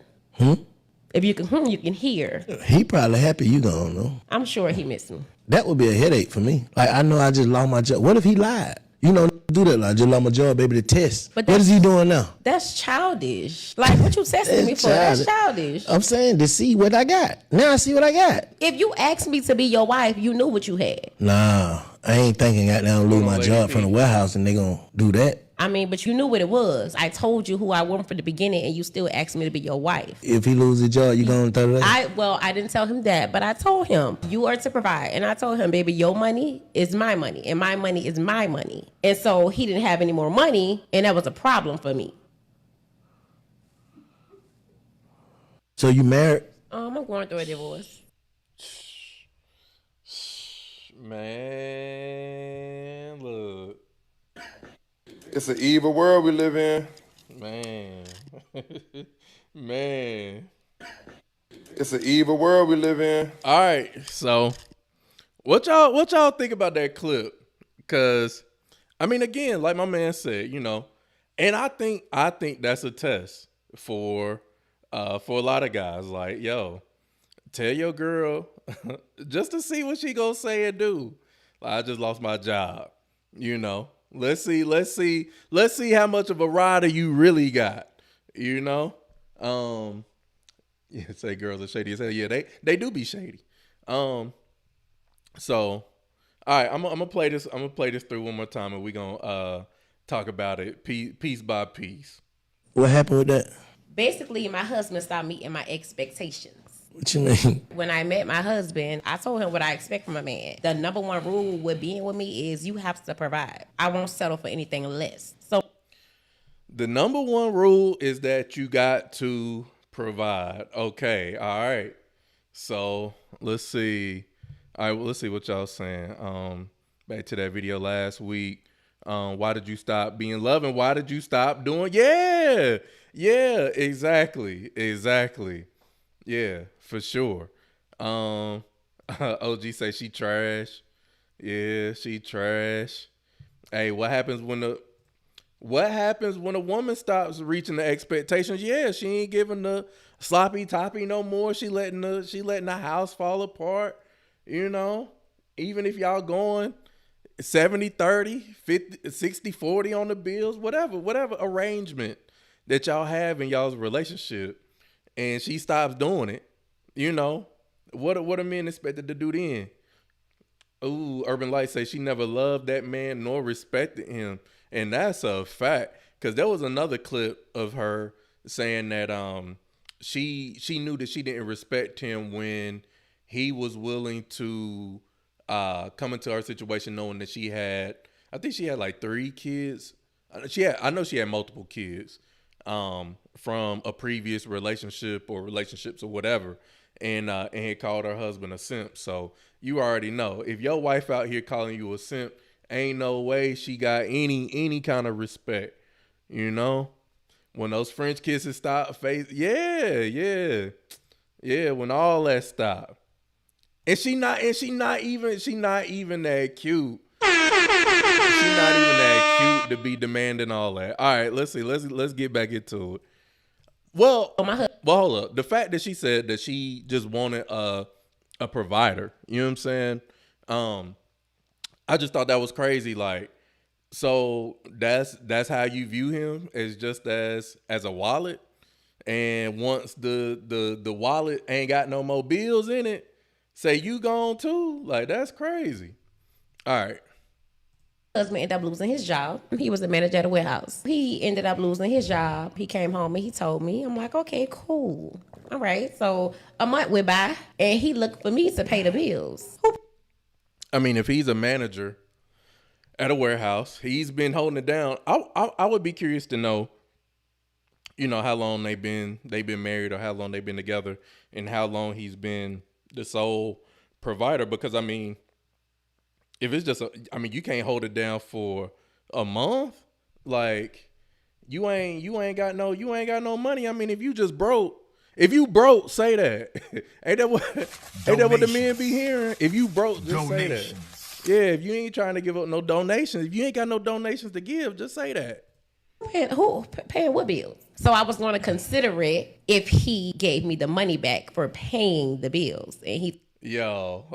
If you can hear. He probably happy you gone, though. I'm sure he missed me. That would be a headache for me. Like, I know I just lost my job. What if he lied? You know, do that. Like, I just lost my job, baby, to test. But what is he doing now? That's childish. Like, what you testing me for? That's childish. I'm saying to see what I got. Now I see what I got. If you asked me to be your wife, you knew what you had. Nah, I ain't thinking I down lose my job from the warehouse and they gonna do that. I mean, but you knew what it was. I told you who I was from the beginning, and you still asked me to be your wife. If he loses his job, you gonna throw it away? I didn't tell him that, but I told him, you are to provide. And I told him, baby, your money is my money, and my money is my money. And so he didn't have any more money, and that was a problem for me. So you married? I'm going through a divorce. Man, look. It's an evil world we live in. Man. Man. It's an evil world we live in. All right, so what y'all think about that clip? Because I mean, again, like my man said, you know, and I think that's a test for a lot of guys. Like, yo, tell your girl just to see what she gonna say and do. Like, I just lost my job, you know. Let's see how much of a rider you really got, you know. Yeah, say girls are shady as hell. Yeah, they do be shady. So, all right, I'm gonna play this. I'm gonna play this through one more time, and we gonna talk about it piece by piece. What happened with that? Basically, my husband stopped meeting my expectations. What you mean? When I met my husband, I told him what I expect from a man. The number one rule with being with me is you have to provide. I won't settle for anything less. So the number one rule is that you got to provide. Okay, all right. So let's see. All right, well, let's see what y'all saying. Back to that video last week. Why did you stop being loving? Why did you stop doing? Yeah, exactly. Yeah, for sure. OG say she trash. Yeah, she trash. Hey, what happens when a woman stops reaching the expectations? Yeah, she ain't giving the sloppy toppy no more. She letting the house fall apart. You know, even if y'all going 70-30, 50, 60-40 on the bills, whatever arrangement that y'all have in y'all's relationship, and she stops doing it, you know, what are men expected to do then? Ooh, Urban Light say she never loved that man nor respected him. And that's a fact. Because there was another clip of her saying that she knew that she didn't respect him when he was willing to come into her situation knowing that I think she had like 3 kids. I know she had multiple kids from a previous relationship or relationships or whatever. And had called her husband a simp. So you already know, if your wife out here calling you a simp, ain't no way she got any kind of respect. You know, when those French kisses stop, yeah, when all that stopped, and she not even that cute. She's not even that cute to be demanding all that. All right, let's see. Let's get back into it. Well, hold up. The fact that she said that she just wanted a provider, you know what I'm saying? I just thought that was crazy. Like, so that's how you view him, as just as a wallet. And once the wallet ain't got no more bills in it, say you gone too. Like, that's crazy. All right. Husband ended up losing his job. He was the manager at a warehouse. He ended up losing his job. He came home and he told me. I'm like, okay, cool. All right. So a month went by and he looked for me to pay the bills. I mean, if he's a manager at a warehouse, he's been holding it down. I would be curious to know, you know, how long they've been married, or how long they've been together, and how long he's been the sole provider. Because I mean, if it's just you can't hold it down for a month. Like you ain't got no money. I mean, if you broke, say that. ain't that what the men be hearing? If you broke, just say that. Yeah, if you ain't trying to give up no donations, if you ain't got no donations to give, just say that. Paying what bills? So I was going to consider it if he gave me the money back for paying the bills, and he. Your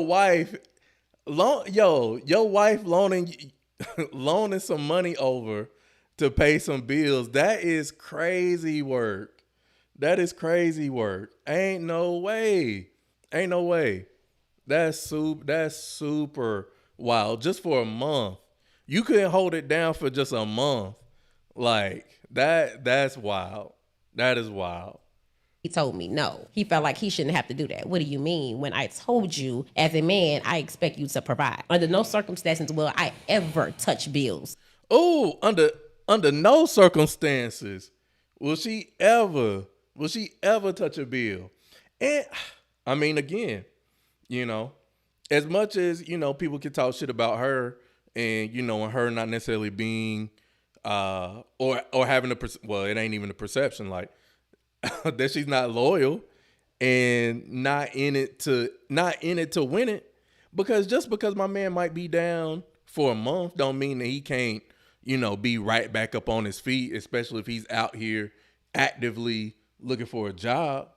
wife loaning some money over to pay some bills. That is crazy work. Ain't no way. That's super wild. Just for a month. You couldn't hold it down for just a month. Like that's wild. That is wild. He told me no. He felt like he shouldn't have to do that. What do you mean? When I told you, as a man, I expect you to provide. Under no circumstances will I ever touch bills. Oh, under no circumstances will she ever touch a bill. And I mean, again, as much as, people can talk shit about her and, and her not necessarily being, or having it ain't even a perception, like, that she's not loyal and not in it to win it. Because just because my man might be down for a month don't mean that he can't, be right back up on his feet, especially if he's out here actively looking for a job.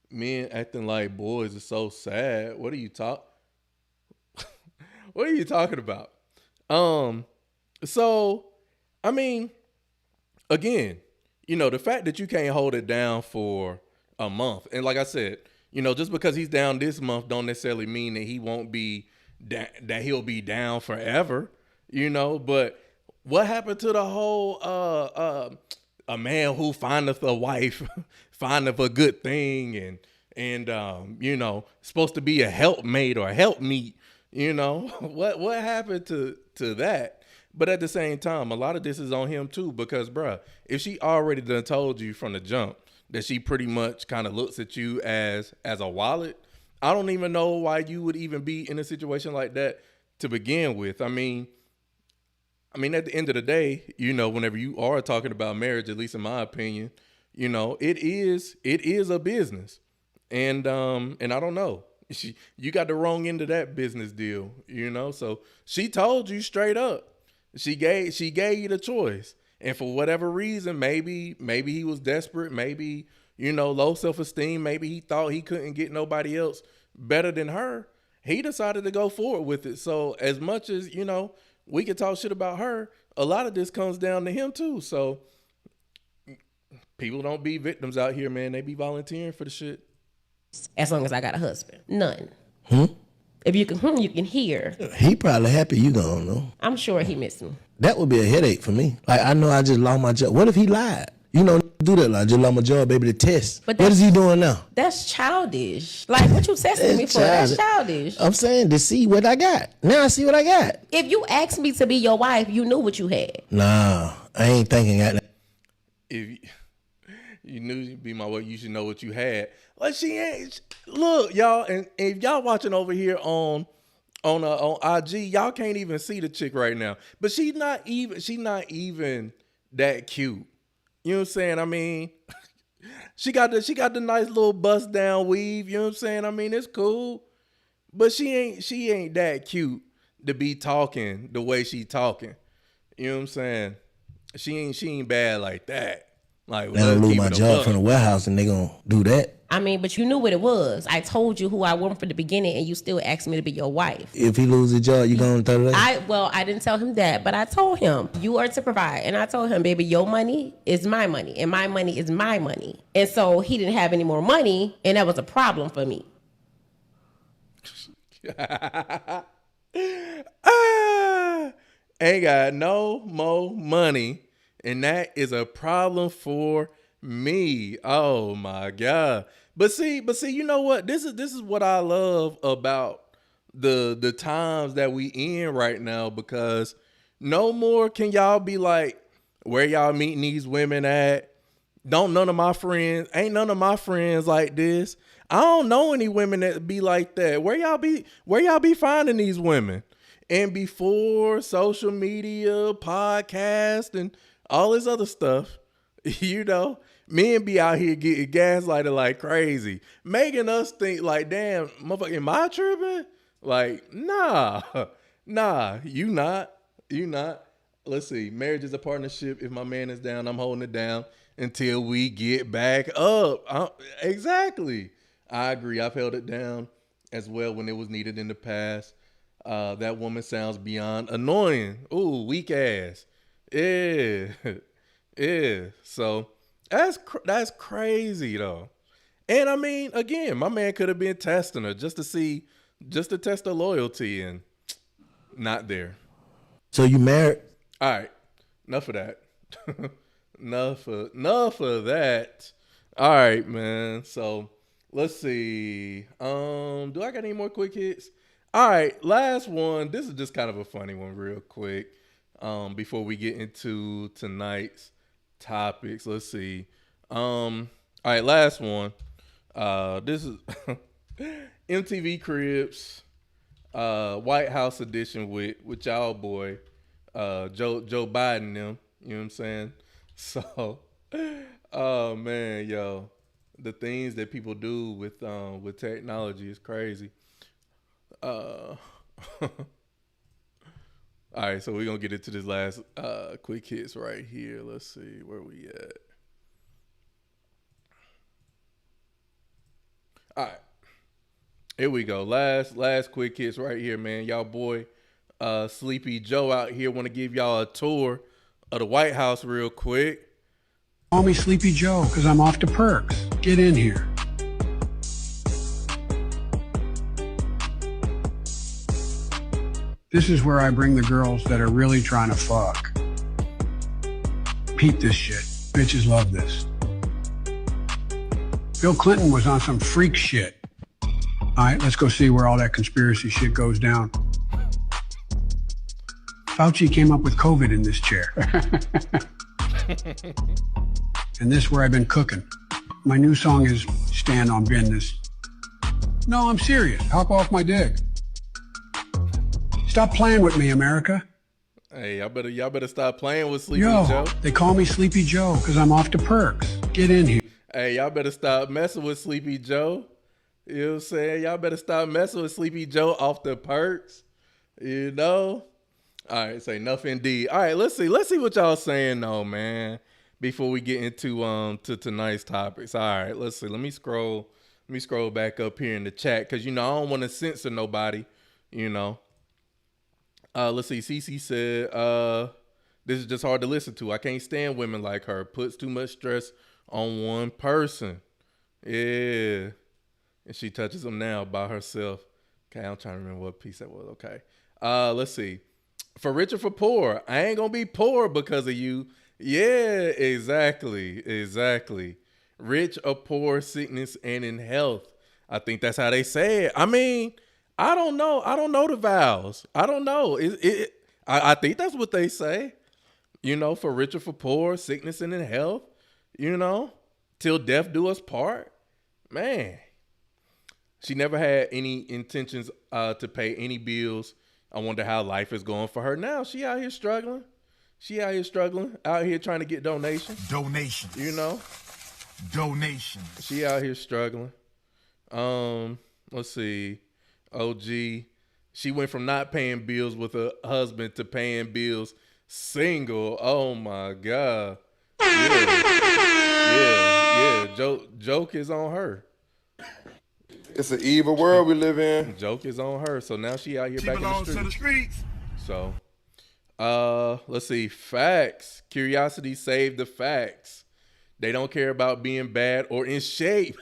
Men acting like boys is so sad. What are you talking about? So I mean, again, the fact that you can't hold it down for a month. And like I said, just because he's down this month don't necessarily mean that he won't be, that he'll be down forever, But what happened to the whole, a man who findeth a wife, findeth a good thing and supposed to be a helpmate or a helpmeet, What happened to that? But at the same time, a lot of this is on him too, because bruh, if she already done told you from the jump that she pretty much kind of looks at you as a wallet, I don't even know why you would even be in a situation like that to begin with. I mean, at the end of the day, whenever you are talking about marriage, at least in my opinion, it is a business. And I don't know. You got the wrong end of that business deal, So she told you straight up. She gave you the choice. And for whatever reason, maybe he was desperate, maybe, low self-esteem, maybe he thought he couldn't get nobody else better than her. He decided to go forward with it. So as much as, we can talk shit about her, a lot of this comes down to him too. So people don't be victims out here, man. They be volunteering for the shit. As long as I got a husband. None. If you can hear. He probably happy you gone, though. I'm sure he missed me. That would be a headache for me. Like, I know I just lost my job. What if he lied? Do that. Like, I just lost my job, baby, to test. But what is he doing now? That's childish. Like, what you testing me for? That's childish. I'm saying to see what I got. Now I see what I got. If you asked me to be your wife, you knew what you had. Nah, I ain't thinking that. If you knew you'd be my wife, you should know what you had. Like, she ain't. Look, y'all, and if y'all watching over here on IG, y'all can't even see the chick right now. But she's not even that cute. You know what I'm saying? I mean, she got the nice little bust down weave. You know what I'm saying? I mean, it's cool, but she ain't that cute to be talking the way she talking. You know what I'm saying? She ain't bad like that. Like, they'll lose my job from the warehouse and they gonna do that. I mean, but you knew what it was. I told you who I was from the beginning, and you still asked me to be your wife. If he loses his job, you gonna throw it away? I didn't tell him that, but I told him you are to provide, and I told him, baby, your money is my money, and my money is my money. And so he didn't have any more money, and that was a problem for me. Ain't got no more money. And that is a problem for me. Oh my God. But see, you know what? This is what I love about the times that we in right now, because no more can y'all be like, where y'all meeting these women at? Ain't none of my friends like this. I don't know any women that be like that. Where y'all be finding these women? And before social media, podcast, and all this other stuff, you know, men be out here getting gaslighted like crazy, making us think like, damn, motherfucker, am I tripping? Like, nah, you not. Let's see. Marriage is a partnership. If my man is down, I'm holding it down until we get back up. Exactly. I agree. I've held it down as well when it was needed in the past. That woman sounds beyond annoying. Ooh, weak ass. Yeah. So that's crazy though. And I mean, again, my man could have been testing her just to test her loyalty, and not there. So you married? All right. Enough of that. enough of that. All right, man. So let's see. Do I got any more quick hits? All right, last one. This is just kind of a funny one real quick. Before we get into tonight's topics. Let's see. All right, last one. This is MTV Cribs, White House edition with y'all boy, Joe Biden them. You know what I'm saying? So, oh man, yo, the things that people do with technology is crazy. All right, so we're gonna get into this last quick hits right here. Let's see where we at. All right, here we go. Last quick hits right here, man. Y'all boy, Sleepy Joe out here want to give y'all a tour of the White House real quick. Call me Sleepy Joe because I'm off to perks. Get in here. This is where I bring the girls that are really trying to fuck. Peep this shit. Bitches love this. Bill Clinton was on some freak shit. All right, let's go see where all that conspiracy shit goes down. Fauci came up with COVID in this chair. And this is where I've been cooking. My new song is Stand on Business. No, I'm serious. Hop off my dick. Stop playing with me, America. Hey, y'all better stop playing with Sleepy Joe. They call me Sleepy Joe because I'm off to perks. Get in here. Hey, y'all better stop messing with Sleepy Joe. You know what I'm saying? Y'all better stop messing with Sleepy Joe off the perks. You know? All right, say enough indeed. All right, let's see what y'all saying though, man. Before we get into to tonight's topics. All right, let's see. Let me scroll back up here in the chat because I don't want to censor nobody, Let's see. Cece said, this is just hard to listen to. I can't stand women like her. Puts too much stress on one person. Yeah. And she touches them now by herself. Okay, I'm trying to remember what piece that was. Okay. Let's see. For rich or for poor, I ain't gonna be poor because of you. Yeah, exactly. Rich or poor, sickness and in health. I think that's how they say it. I mean, I don't know. I don't know the vows. I don't know. I think that's what they say. For rich or for poor, sickness and in health. Till death do us part. Man, she never had any intentions to pay any bills. I wonder how life is going for her now. She out here struggling. Out here trying to get donations. Donations. She out here struggling. Let's see. OG. She went from not paying bills with her husband to paying bills single. Oh my God. Yeah. Joke is on her. It's an evil world we live in. Joke is on her. So now she out here back in the streets. So, let's see. Facts. Curiosity saved the facts. They don't care about being bad or in shape.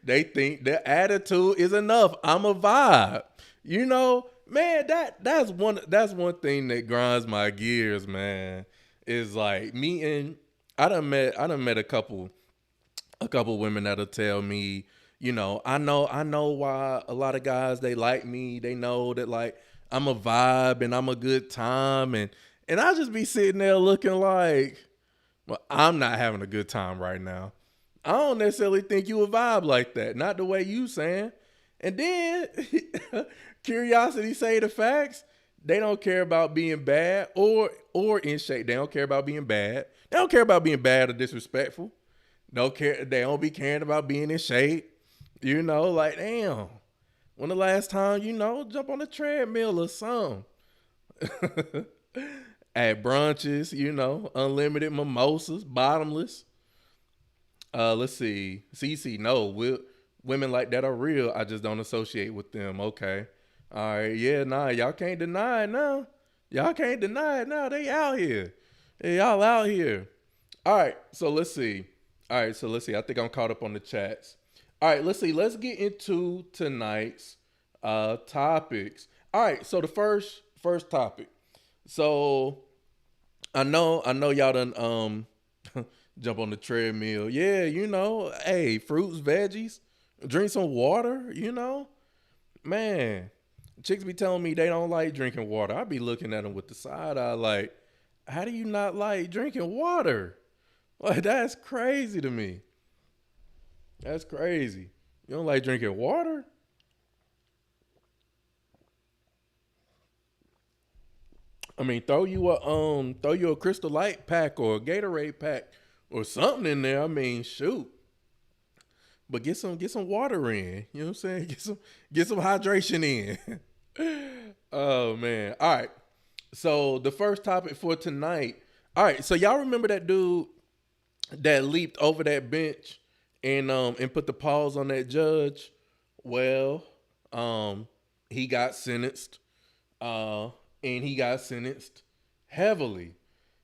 They think the attitude is enough. I'm a vibe. Man, that's one thing that grinds my gears, man. Is like I done met a couple women that'll tell me, I know why a lot of guys, they like me. They know that like I'm a vibe and I'm a good time. And I just be sitting there looking like, well, I'm not having a good time right now. I don't necessarily think you would vibe like that. Not the way you saying. And then curiosity say the facts. They don't care about being bad or in shape. They don't care about being bad. They don't care about being bad or disrespectful. Don't care. They don't be caring about being in shape. You know, like, damn. When the last time, you know, jump on a treadmill or something. At brunches, you know, unlimited mimosas, bottomless. Let's see. CC, no, women like that are real. I just don't associate with them. Okay. All right. Yeah, nah, y'all can't deny it now. Y'all can't deny it now. They out here. Y'all out here. All right. So let's see. I think I'm caught up on the chats. All right. Let's see. Let's get into tonight's topics. All right. So the first topic. So I know y'all done jump on the treadmill. Yeah, you know, hey, fruits, veggies, drink some water, you know. Man, chicks be telling me they don't like drinking water. I be looking at them with the side eye like, how do you not like drinking water? Like, that's crazy to me. That's crazy. You don't like drinking water? I mean, throw you a Crystal Light pack or a Gatorade pack or something in there. I mean, shoot. But get some water in. You know what I'm saying? Get some hydration in. Oh man. All right. So the first topic for tonight. All right. So y'all remember that dude that leaped over that bench and put the paws on that judge? Well, he got sentenced. And he got sentenced heavily.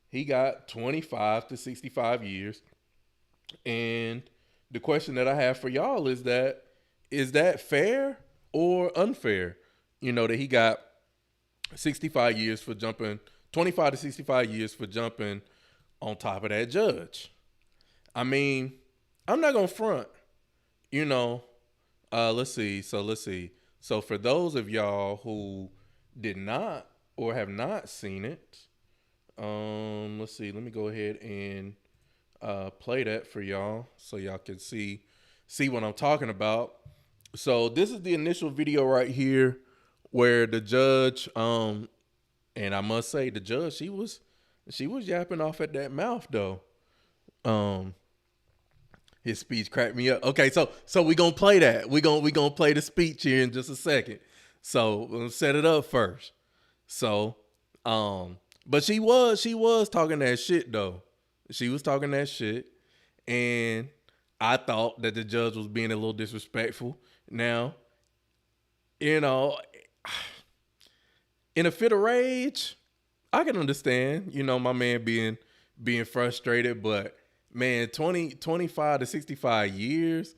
He got 25 to 65 years. And the question that I have for y'all is that fair or unfair? You know, that he got 65 years for jumping, 25 to 65 years for jumping on top of that judge. I mean, I'm not going to front, you know. Let's see. So for those of y'all who did not or have not seen it, let's see. Let me go ahead and play that for y'all so y'all can see what I'm talking about. So this is the initial video right here where the judge, and I must say the judge, she was yapping off at that mouth though. His speech cracked me up. Okay, so we gonna play that. We gonna play the speech here in just a second. So we'll set it up first. So, but she was talking that shit though. She was talking that shit, and I thought that the judge was being a little disrespectful. Now, you know, in a fit of rage, I can understand, you know, my man being frustrated, but man, 25 to 65 years,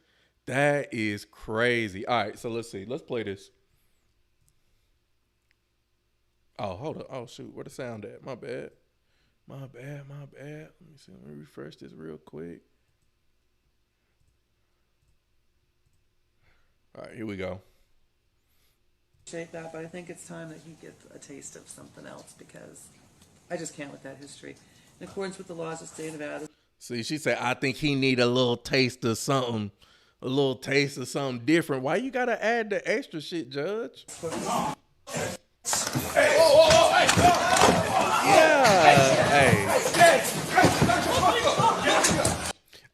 that is crazy. All right, so let's see. Let's play this. Oh, hold on. Oh, shoot. Where the sound at? My bad. Let me see. Let me refresh this real quick. All right, here we go. Shake that, but I think it's time that he gets a taste of something else because I just can't with that history. In accordance with the laws of the state of Nevada. See, she said, I think he need a little taste of something different. Why you got to add the extra shit, Judge? Hey, whoa, hey, yeah, hey.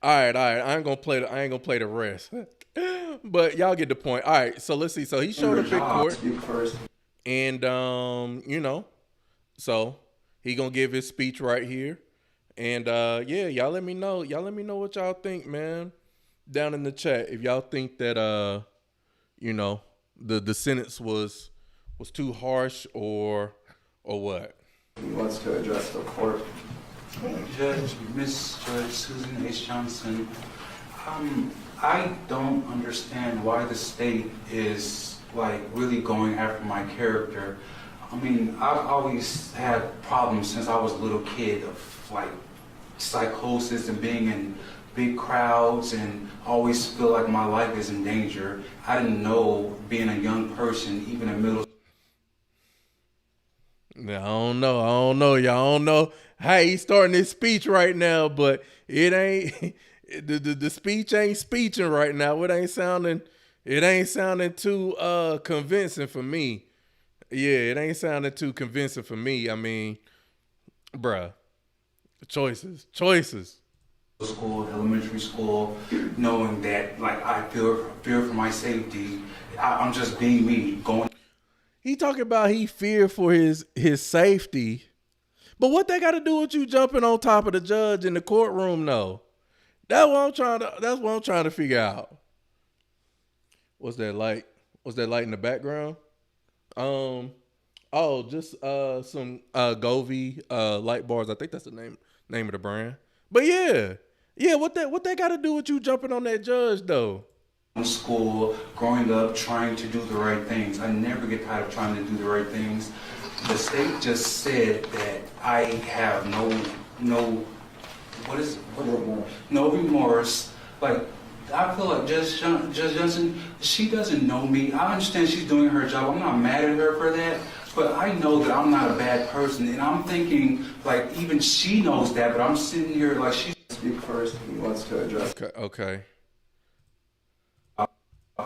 All right. I ain't gonna play the rest, but y'all get the point. All right, so let's see. So he showed up in court, and you know, so he gonna give his speech right here, and yeah, y'all let me know what y'all think, man, down in the chat if y'all think that you know, the sentence was too harsh or what. He wants to address the court. Miss Judge Susan H. Johnson, I don't understand why the state is like really going after my character. I mean, I've always had problems since I was a little kid of like psychosis and being in big crowds and always feel like my life is in danger. I didn't know being a young person, even in middle. I don't know. Y'all don't know how he's starting his speech right now, but it the speech ain't speeching right now. It ain't sounding too convincing for me. Yeah, it ain't sounding too convincing for me. I mean, bruh, choices. School, elementary school, knowing that like I fear for my safety. I'm just being me. He talking about he feared for his safety, but what they got to do with you jumping on top of the judge in the courtroom? No, that's what I'm trying to figure out. What's that light? What's that light in the background? Just some Govee light bars. I think that's the name of the brand. But yeah, what they got to do with you jumping on that judge though? In school, growing up, trying to do the right things. I never get tired of trying to do the right things. The state just said that I have no remorse. Like, I feel like Judge Johnson, she doesn't know me. I understand she's doing her job. I'm not mad at her for that. But I know that I'm not a bad person. And I'm thinking, like, even she knows that. But I'm sitting here like she's... Speak first. He wants to address... Okay.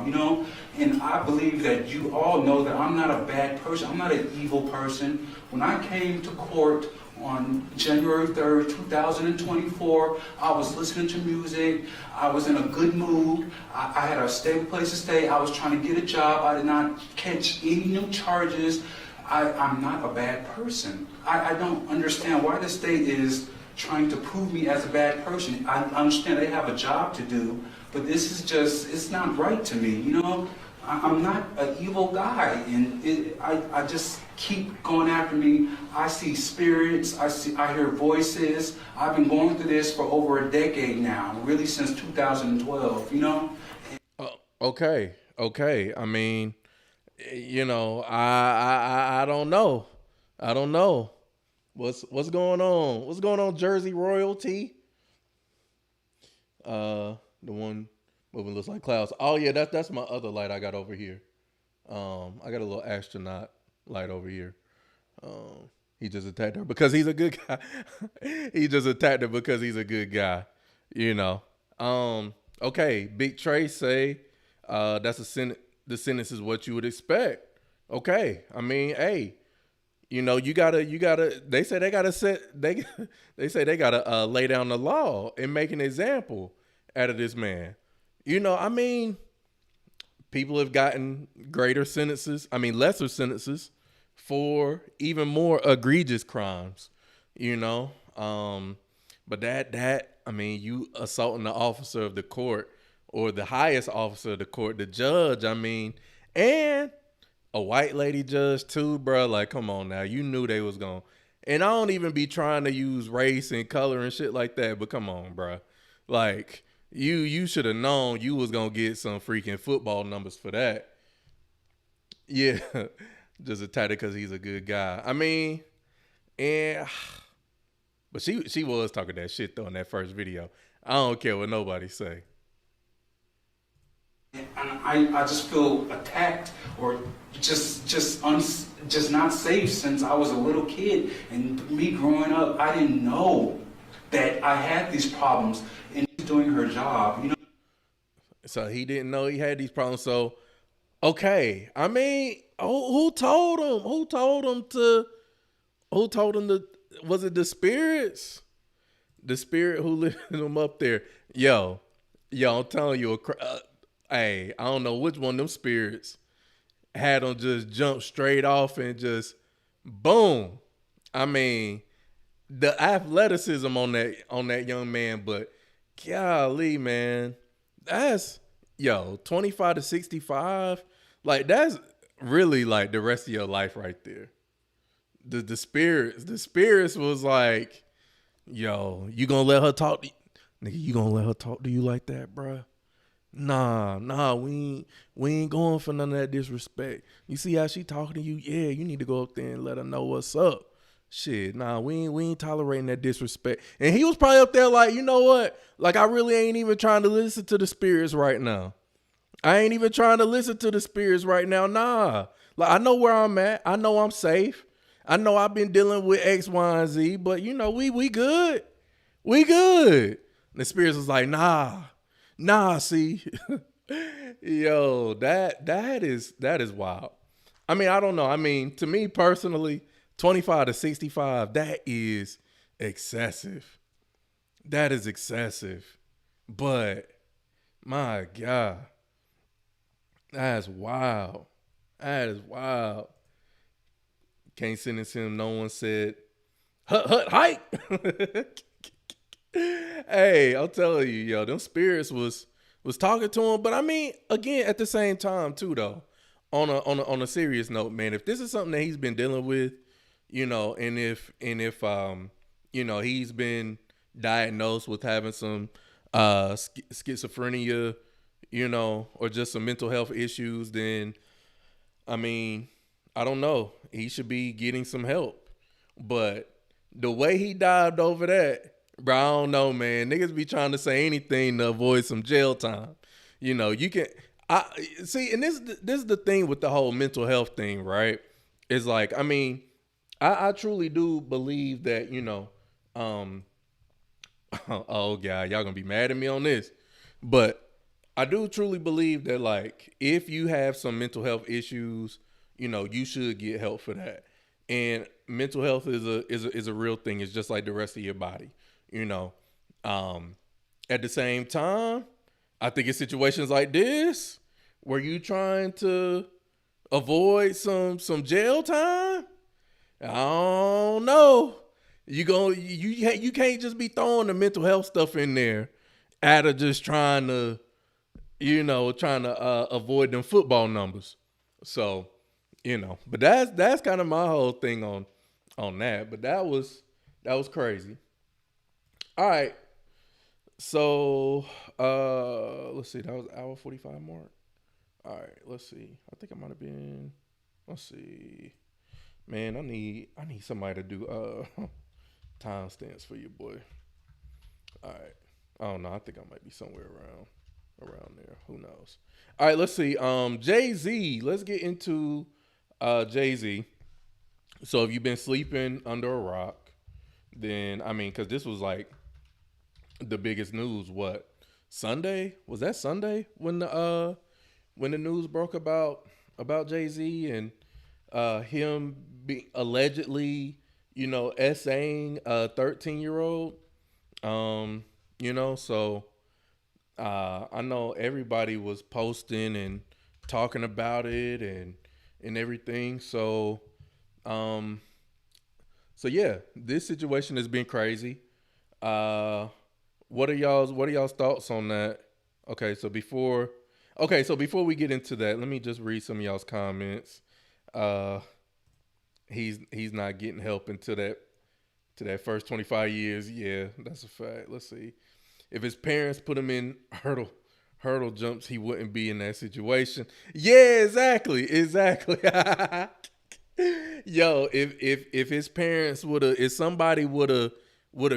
You know, and I believe that you all know that I'm not a bad person. I'm not an evil person. When I came to court on January 3rd, 2024, I was listening to music. I was in a good mood. I had a stable place to stay. I was trying to get a job. I did not catch any new charges. I'm not a bad person. I don't understand why the state is trying to prove me as a bad person. I understand they have a job to do. But this is just, it's not right to me, you know? I'm not an evil guy, and I just keep going after me. I see spirits, I hear voices. I've been going through this for over a decade now, really since 2012, you know? Okay. I mean, you know, I don't know. What's going on? What's going on, Jersey royalty? The one moving looks like clouds. Oh yeah, that's my other light I got over here. I got a little astronaut light over here. He just attacked her because he's a good guy. He just attacked her because he's a good guy. You know. Okay, Big Trey say that's the sentence is what you would expect. Okay. I mean, hey, you know, you gotta they say they gotta lay down the law and make an example out of this man. You know, I mean, people have gotten lesser sentences for even more egregious crimes, you know. But I mean, you assaulting the officer of the court or the highest officer of the court, the judge, I mean, and a white lady judge too, bro. Like, come on now. You knew they was going. And I don't even be trying to use race and color and shit like that, but come on, bro. Like, you should have known you was gonna get some freaking football numbers for that. Yeah, just attacked it because he's a good guy. I mean, but she was talking that shit though in that first video. I don't care what nobody say. And I just feel attacked or just not safe since I was a little kid. And me growing up, I didn't know that I had these problems. And she's doing her job, you know. So he didn't know he had these problems. So, okay. I mean, who told him? Who told him to? Was it the spirits? The spirit who lifted him up there. Yo, I'm telling you, hey, I don't know which one of them spirits had him just jump straight off and just boom. I mean, the athleticism on that young man, but golly, man, that's 25 to 65. Like, that's really like the rest of your life right there. The spirits was like, yo, you gonna let her talk to you? Nigga, you gonna let her talk to you like that, bruh? Nah, we ain't going for none of that disrespect. You see how she talking to you? Yeah, you need to go up there and let her know what's up. Shit, nah, we ain't tolerating that disrespect. And he was probably up there like, you know what? Like, I really ain't even trying to listen to the spirits right now. I ain't even trying to listen to the spirits right now. Nah. Like, I know where I'm at. I know I'm safe. I know I've been dealing with X, Y, and Z, but you know, we good. We good. the spirits was like, nah, see. Yo, that is wild. I mean, I don't know. I mean, to me personally, 25 to 65, that is excessive. That is excessive. But my God, that's wild. That is wild. Can't sentence him. No one said, hike. Hey, I'm telling you, yo, them spirits was talking to him. But I mean, again, at the same time too, though, on a serious note, man, if this is something that he's been dealing with, you know, and if you know, he's been diagnosed with having some schizophrenia, you know, or just some mental health issues, then I mean, I don't know. He should be getting some help. But the way he dived over that, bro, I don't know, man. Niggas be trying to say anything to avoid some jail time. You know, you can see, and this is the thing with the whole mental health thing, right? It's like, I mean, I truly do believe that, you know, oh God, y'all gonna be mad at me on this. But I do truly believe that, like, if you have some mental health issues, you know, you should get help for that. And mental health is a real thing. It's just like the rest of your body, you know. At the same time, I think in situations like this, where you trying to avoid some jail time, I don't know. You can't just be throwing the mental health stuff in there out of just trying to avoid them football numbers. So, you know, but that's kind of my whole thing on that. But that was crazy. All right. So, let's see. That was hour 45 mark. All right. Let's see. I think I might have been. Let's see. Man, I need somebody to do timestamps for you, boy. All right. I don't know. I think I might be somewhere around there. Who knows? All right. Let's see. Jay-Z. Let's get into Jay-Z. So if you've been sleeping under a rock, then I mean, because this was like the biggest news. What, Sunday? Was that Sunday when the news broke about Jay-Z and him allegedly, you know, essaying a 13-year-old? You know, so I know everybody was posting and talking about it and everything. So yeah, this situation has been crazy. What are y'all's thoughts on that? Okay, so before we get into that, let me just read some of y'all's comments. He's not getting help into that first 25 years. Yeah, that's a fact. Let's see. If his parents put him in hurdle jumps, he wouldn't be in that situation. Yeah, exactly. Yo, if his parents if somebody would have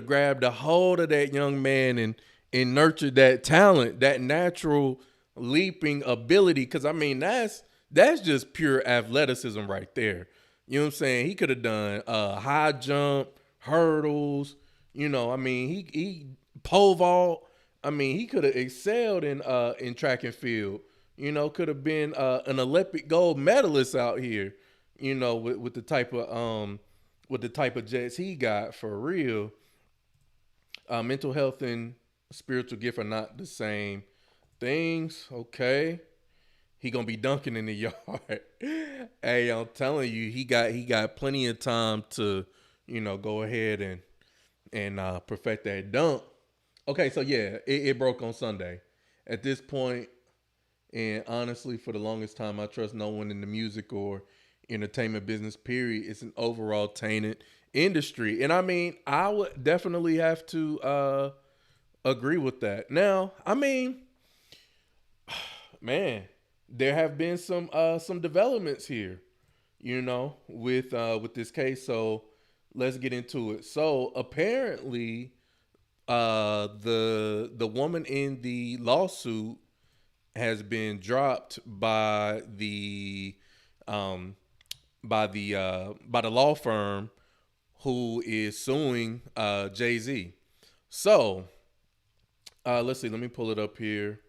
grabbed a hold of that young man and nurtured that talent, that natural leaping ability, because I mean that's just pure athleticism right there. You know what I'm saying? He could have done high jump, hurdles. You know, I mean, he pole vault. I mean, he could have excelled in track and field. You know, could have been an Olympic gold medalist out here. You know, with the type of jets he got, for real. Mental health and spiritual gift are not the same things. Okay. He gonna be dunking in the yard. Hey, I'm telling you, he got plenty of time to, you know, go ahead and perfect that dunk. Okay, so yeah, it broke on Sunday. At this point, and honestly, for the longest time, I trust no one in the music or entertainment business, period. It's an overall tainted industry. And I mean, I would definitely have to agree with that. Now, I mean, man, there have been some developments here, you know, with this case. So let's get into it. So apparently, the woman in the lawsuit has been dropped by the law firm who is suing Jay-Z. So Let's see. Let me pull it up here.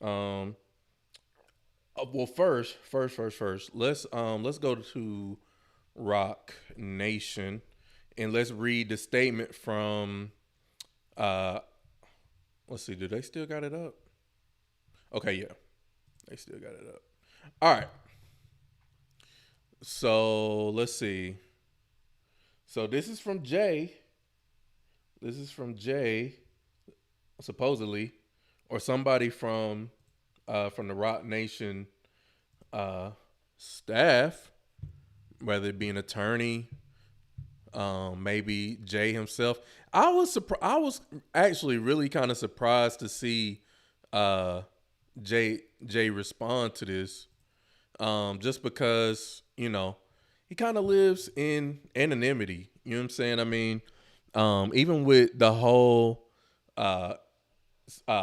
Well, first. Let's go to Rock Nation, and let's read the statement from. Let's see. Do they still got it up? Okay, yeah, they still got it up. All right. So let's see. So this is from Jay. Supposedly, or somebody from the Rock Nation staff, whether it be an attorney, maybe Jay himself. I was actually really kind of surprised to see Jay respond to this, just because he kind of lives in anonymity. You know what I'm saying? I mean, even with the whole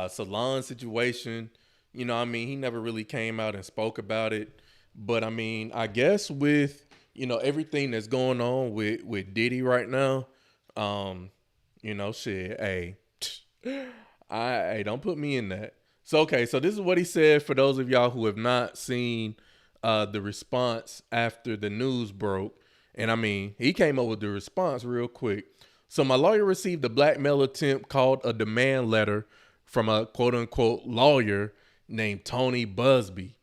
salon situation, he never really came out and spoke about it. But I mean, I guess with everything that's going on with Diddy right now, shit, hey, don't put me in that. So okay, so this is what he said for those of y'all who have not seen the response after the news broke. And I mean, he came up with the response real quick. So my lawyer received a blackmail attempt called a demand letter from a quote-unquote lawyer named Tony Busby.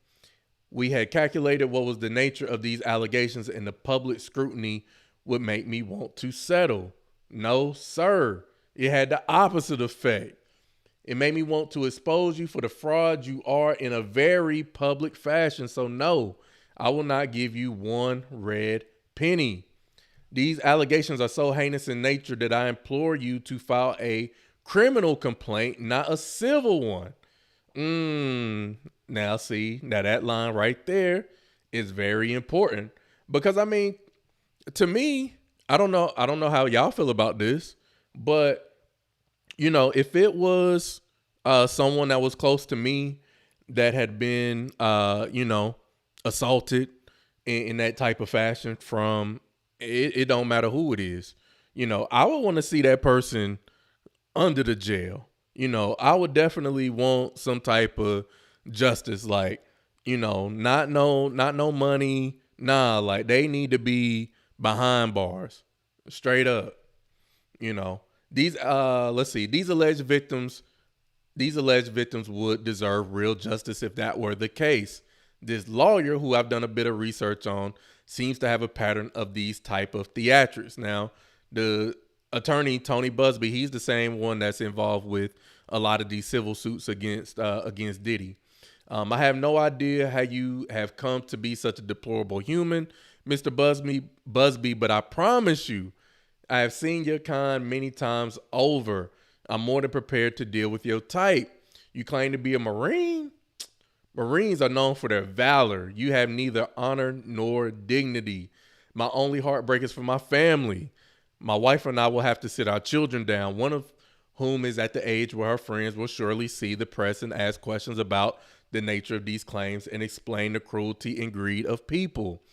We had calculated what was the nature of these allegations, and the public scrutiny would make me want to settle. No, sir. It had the opposite effect. It made me want to expose you for the fraud you are in a very public fashion. So no, I will not give you one red penny. These allegations are so heinous in nature that I implore you to file a criminal complaint, not a civil one. Now see, that line right there is very important, because I mean, to me, I don't know how y'all feel about this, but if it was someone that was close to me that had been assaulted in that type of fashion from it don't matter who it is, I would want to see that person under the jail. I would definitely want some type of justice, like, not no money. Nah, like they need to be behind bars, straight up. These these alleged victims would deserve real justice if that were the case. This lawyer, who I've done a bit of research on, seems to have a pattern of these type of theatrics. Now, the attorney Tony Busby, he's the same one that's involved with a lot of these civil suits against Diddy. I have no idea how you have come to be such a deplorable human, Mr. Busby, but I promise you, I have seen your kind many times over. I'm more than prepared to deal with your type. You claim to be a Marine? Marines are known for their valor. You have neither honor nor dignity. My only heartbreak is for my family. My wife and I will have to sit our children down, one of whom is at the age where her friends will surely see the press and ask questions about the nature of these claims and explain the cruelty and greed of people.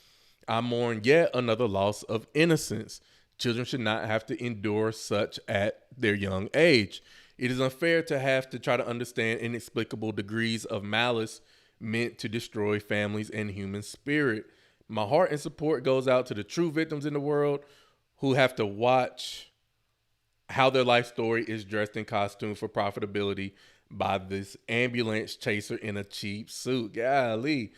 I mourn yet another loss of innocence. Children should not have to endure such at their young age. It is unfair to have to try to understand inexplicable degrees of malice meant to destroy families and human spirit. My heart and support goes out to the true victims in the world who have to watch how their life story is dressed in costume for profitability by this ambulance chaser in a cheap suit. Golly.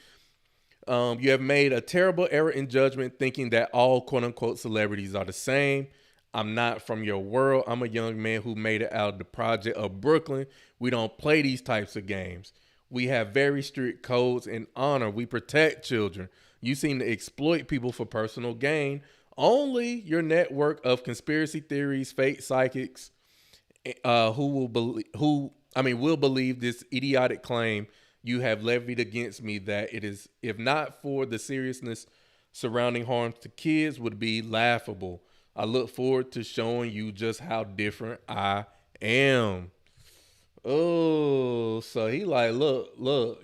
You have made a terrible error in judgment thinking that all quote-unquote celebrities are the same. I'm not from your world. I'm a young man who made it out of the project of Brooklyn. We don't play these types of games. We have very strict codes and honor. We protect children. You seem to exploit people for personal gain. Only your network of conspiracy theories, fake psychics, will believe this idiotic claim you have levied against me, that it is, if not for the seriousness surrounding harms to kids, would be laughable. I look forward to showing you just how different I am. Oh, so he like, look, y'all ain't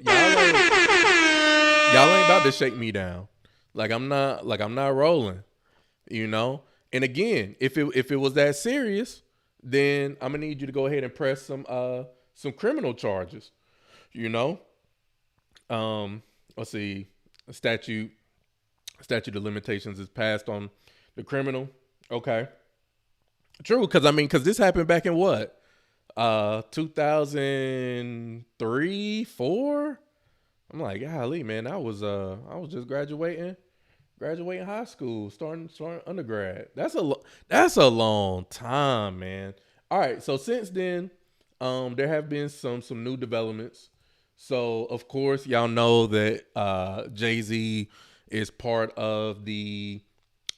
about to shake me down. Like I'm not rolling, And again, if it was that serious, then I'm gonna need you to go ahead and press some criminal charges. You know, let's see, statute of limitations is passed on the criminal. Okay, true, because this happened back in what 2003, 4. I'm like, golly, man, I was just graduating high school, starting undergrad. That's a long time, man. All right, so since then, there have been some new developments. So of course, y'all know that Jay-Z is part of the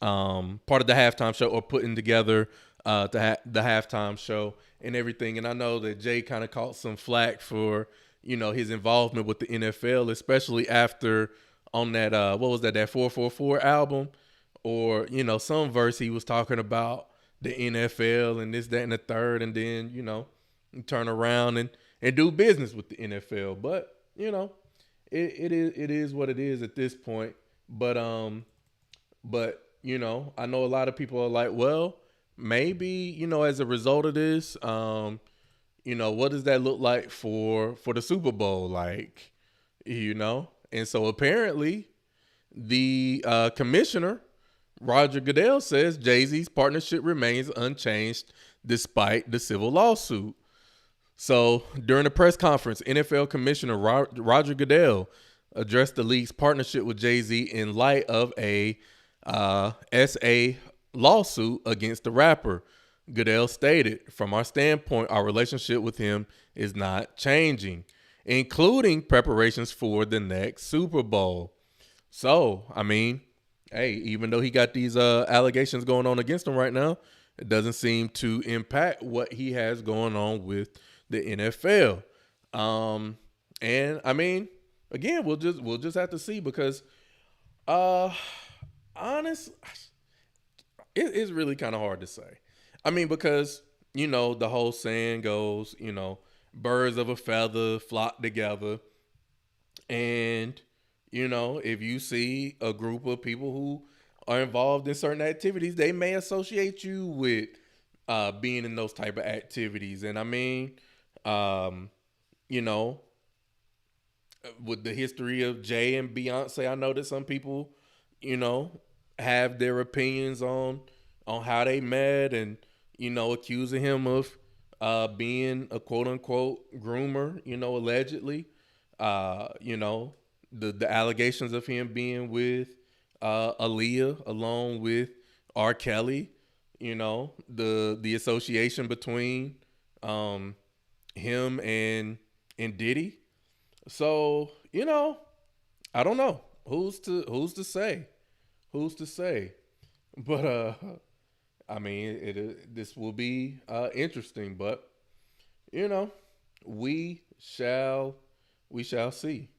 halftime show, or putting together the halftime show and everything. And I know that Jay kind of caught some flack for, his involvement with the NFL, especially after on that, what was that 444 album, or, some verse he was talking about the NFL and this, that, and the third. And then, you turn around and do business with the NFL. But, it is what it is at this point. But, I know a lot of people are like, well, maybe, as a result of this, what does that look like for the Super Bowl? Like, and so apparently the commissioner, Roger Goodell, says Jay-Z's partnership remains unchanged despite the civil lawsuit. So during the press conference, NFL Commissioner Roger Goodell addressed the league's partnership with Jay-Z in light of a SA lawsuit against the rapper. Goodell stated, "From our standpoint, our relationship with him is not changing, including preparations for the next Super Bowl." So, I mean, hey, even though he got these allegations going on against him right now, it doesn't seem to impact what he has going on with the NFL. And I mean, again, we'll just have to see, because honest, it's really kind of hard to say. I mean, because, the whole saying goes, birds of a feather flock together. And, if you see a group of people who are involved in certain activities, they may associate you with being in those type of activities. And I mean, with the history of Jay and Beyonce, I know that some people, have their opinions on how they met, and, accusing him of being a quote unquote groomer, allegedly. The allegations of him being with Aaliyah along with R. Kelly, the association between him and Diddy. So, I don't know. Who's to say? But I mean, this will be interesting, but we shall see.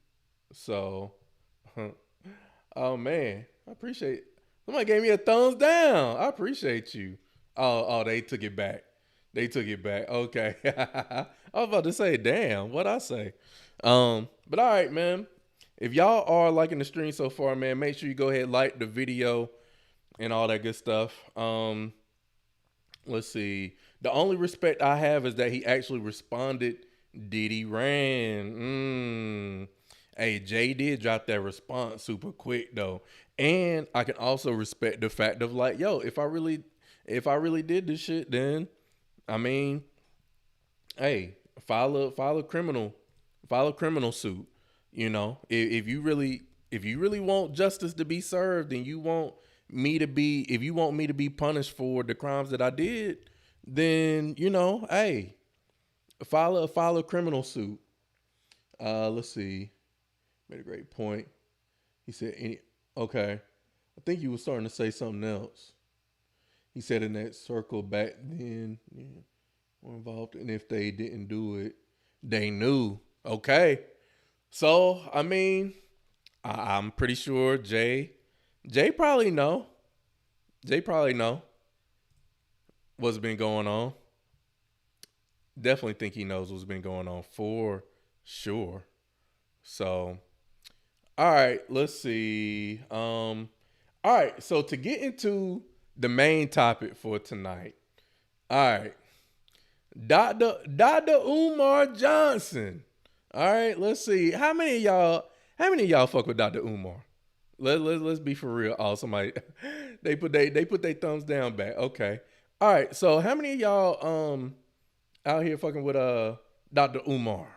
So, oh man, I appreciate. Somebody gave me a thumbs down. I appreciate you. Oh, they took it back. Okay. I was about to say, damn, what'd I say? But all right, man. If y'all are liking the stream so far, man, make sure you go ahead and like the video and all that good stuff. Let's see. The only respect I have is that he actually responded. Diddy ran. Hey, Jay did drop that response super quick though. And I can also respect the fact of like, yo, if I really did this shit, then I mean, hey, file a criminal suit. If you really want justice to be served, and if you want me to be punished for the crimes that I did, then hey, file a criminal suit. Let's see. Made a great point. He said, okay, I think you were starting to say something else. He said in that circle back then, were involved, and if they didn't do it, they knew. Okay. So, I mean, I'm pretty sure Jay probably know. Jay probably know what's been going on. Definitely think he knows what's been going on for sure. So, all right, let's see. All right, so to get into the main topic for tonight. All right. Dr. Umar Johnson. All right, let's see. How many of y'all fuck with Dr. Umar? Let's be for real. Oh, somebody they put their thumbs down back. Okay. All right. So how many of y'all out here fucking with Dr. Umar?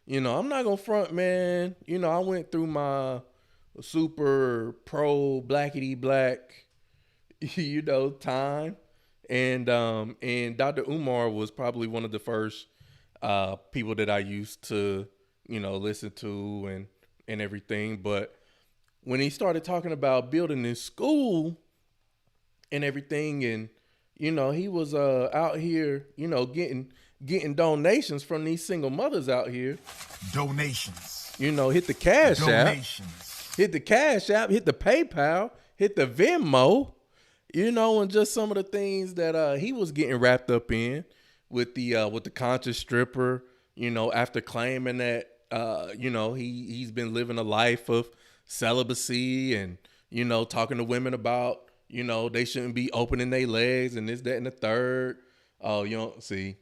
You know, I'm not gonna front, man. You know, I went through my super pro blackity black, you know, time. And Dr. Umar was probably one of the first people that I used to, you know, listen to and everything. But when he started talking about building this school and everything, and you know, he was out here, you know, getting donations from these single mothers out here. Donations. You know, hit the Cash App. Hit the Cash App, hit the PayPal, hit the Venmo. You know, and just some of the things that he was getting wrapped up in with the conscious stripper, you know, after claiming that you know, he's been living a life of celibacy and, you know, talking to women about, you know, they shouldn't be opening their legs and this, that, and the third. Oh, you don't see,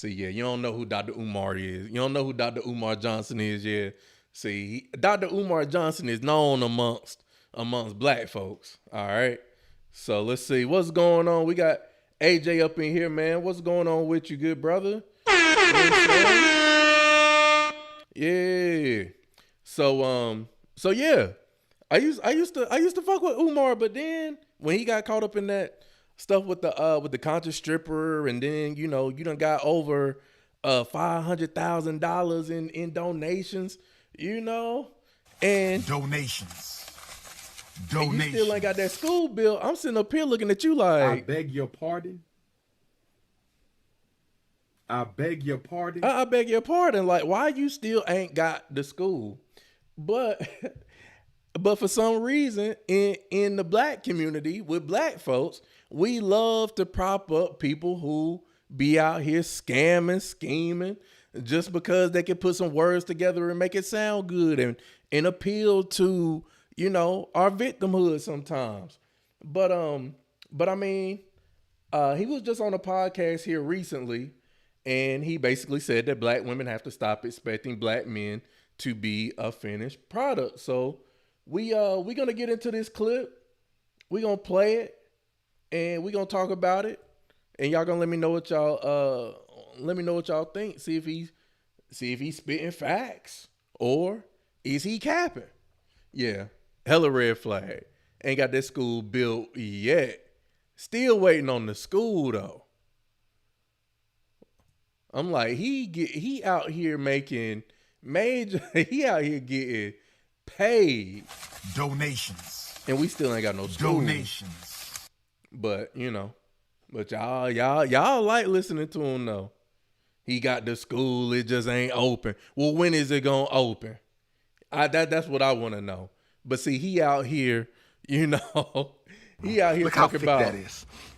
yeah, you don't know who Dr. Umar is. You don't know who Dr. Umar Johnson is, yeah. See, Dr. Umar Johnson is known amongst black folks, all right? So let's see what's going on. We got AJ up in here, man. What's going on with you, good brother? Yeah. So yeah. I used to fuck with Umar, but then when he got caught up in that stuff with the conscious stripper, and then you know you done got over $500,000 in donations, you know, and donations. And you still ain't got that school built. I'm sitting up here looking at you like, I beg your pardon. I beg your pardon. I beg your pardon. Like, why you still ain't got the school? But for some reason, in the black community with black folks, we love to prop up people who be out here scamming, scheming, just because they can put some words together and make it sound good and appeal to, you know, our victimhood sometimes. But I mean, he was just on a podcast here recently, and he basically said that black women have to stop expecting black men to be a finished product. So we're gonna get into this clip. We're gonna play it, and we're gonna talk about it. And y'all gonna let me know what y'all think. See if he's spitting facts or is he capping? Yeah. Hella red flag. Ain't got that school built yet. Still waiting on the school though. I'm like, he out here making major, he out here getting paid. Donations. And we still ain't got no school. Donations. But, you know, y'all like listening to him though. He got the school, it just ain't open. Well, when is it gonna open? That's what I want to know. But see, he out here, you know, he out here talking about.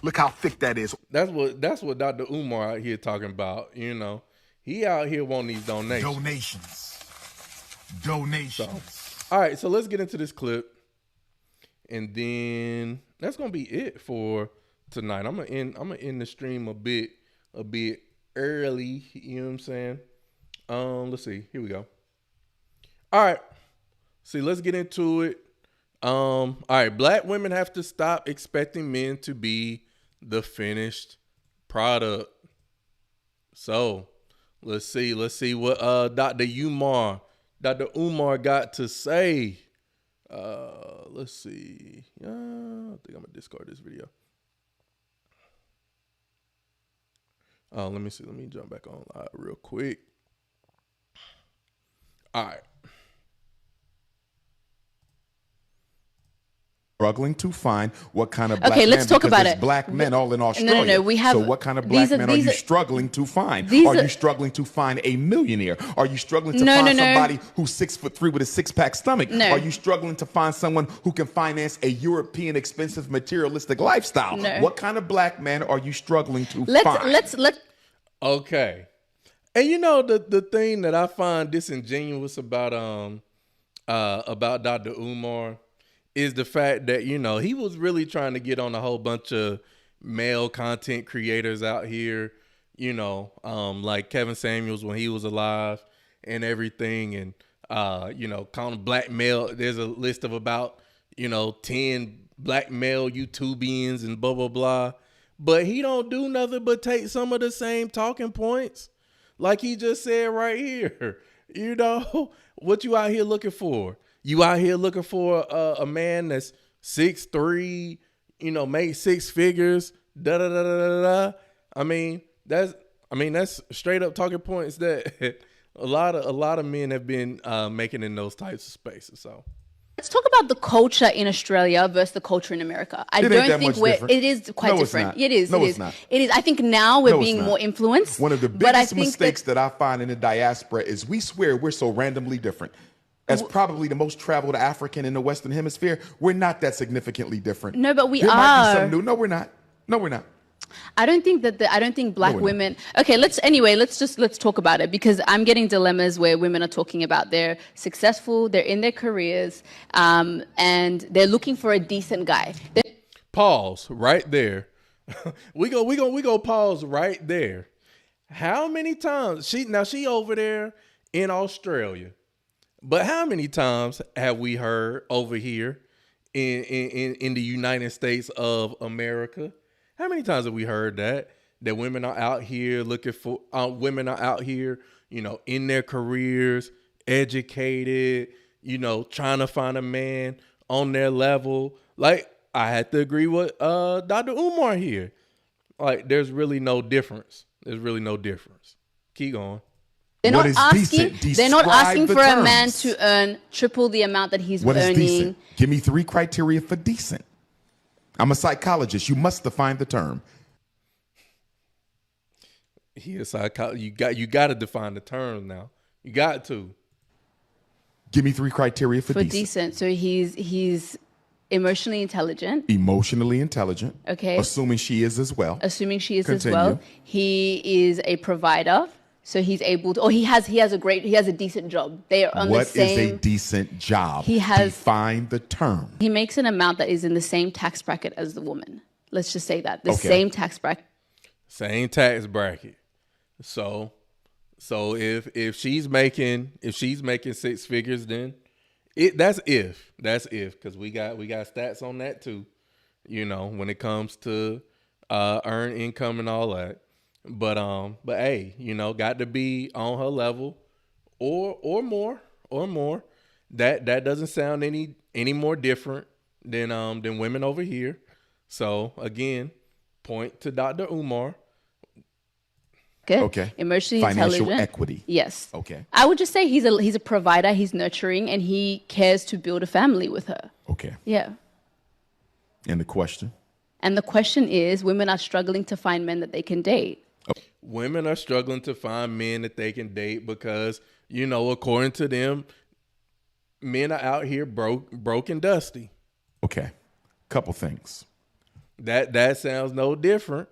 Look how thick that is. Look how thick that is. That's what Dr. Umar out here talking about. You know, he out here wanting these donations. Donations. So, all right, so let's get into this clip, and then that's gonna be it for tonight. I'm gonna end the stream a bit early. You know what I'm saying? Let's see. Here we go. All right. See, let's get into it. All right, black women have to stop expecting men to be the finished product. So, let's see what Dr. Umar got to say. Let's see. I think I'm gonna discard this video. Let me see. Let me jump back on live real quick. All right. Struggling to find what kind of black okay, let's men, talk about there's it. black men all in Australia. No. We have. So what kind of black men are you struggling to find? Are you struggling to find a millionaire? Are you struggling to find somebody who's 6'3" with a six-pack stomach? No. Are you struggling to find someone who can finance a European expensive materialistic lifestyle? No. What kind of black man are you struggling to find? Let's. Okay. And you know the thing that I find disingenuous about Dr. Umar is the fact that, you know, he was really trying to get on a whole bunch of male content creators out here, like Kevin Samuels when he was alive and everything, and calling him black male. There's a list of about 10 black male YouTubians and blah blah blah, but he don't do nothing but take some of the same talking points, like he just said right here. What you out here looking for? You out here looking for a man that's 6'3", make six figures. Da da da da da. I mean, that's straight up talking points that a lot of men have been making in those types of spaces. So let's talk about the culture in Australia versus the culture in America. I don't think it is quite different. It is. No, it it's is. not. It is. I think now we're being more influenced. One of the biggest mistakes that I find in the diaspora is we swear we're so randomly different. As probably the most traveled African in the Western Hemisphere, we're not that significantly different. No, but we there are. Might be some new. No, we're not. No, we're not. I don't think black women. Okay, let's talk about it, because I'm getting dilemmas where women are talking about they're successful, they're in their careers, and they're looking for a decent guy. Pause right there. we go pause right there. How many times she over there in Australia, but how many times have we heard over here in the United States of America? How many times have we heard that women are out here looking for women are out here, in their careers, educated, trying to find a man on their level? Like, I had to agree with Dr. Umar here. Like, there's really no difference. Keep going. They're not asking for a man to earn triple the amount that he's earning. What is decent? Give me 3 criteria for decent. I'm a psychologist. You must define the term. He a psychologist. You got to define the term now. You got to. Give me 3 criteria for decent. So he's emotionally intelligent. Emotionally intelligent. Okay. Assuming she is as well. Continue. He is a provider. So he's able to, or he has a decent job. They are on the same. What is a decent job? Define the term. He makes an amount that is in the same tax bracket as the woman. Let's just say that. Same tax bracket. Same tax bracket. So if she's making 6 figures, then that's if, because we got stats on that too. When it comes to earned income and all that. But hey, got to be on her level or more. That doesn't sound any more different than women over here. So again, point to Dr. Umar. Okay. Emotionally Financial intelligent. equity. Yes. Okay. I would just say he's a provider, he's nurturing, and he cares to build a family with her. Okay. Yeah. And the question? And the question is, women are struggling to find men that they can date. Women are struggling to find men that they can date because, according to them, men are out here broke and dusty. Okay. Couple things. That sounds no different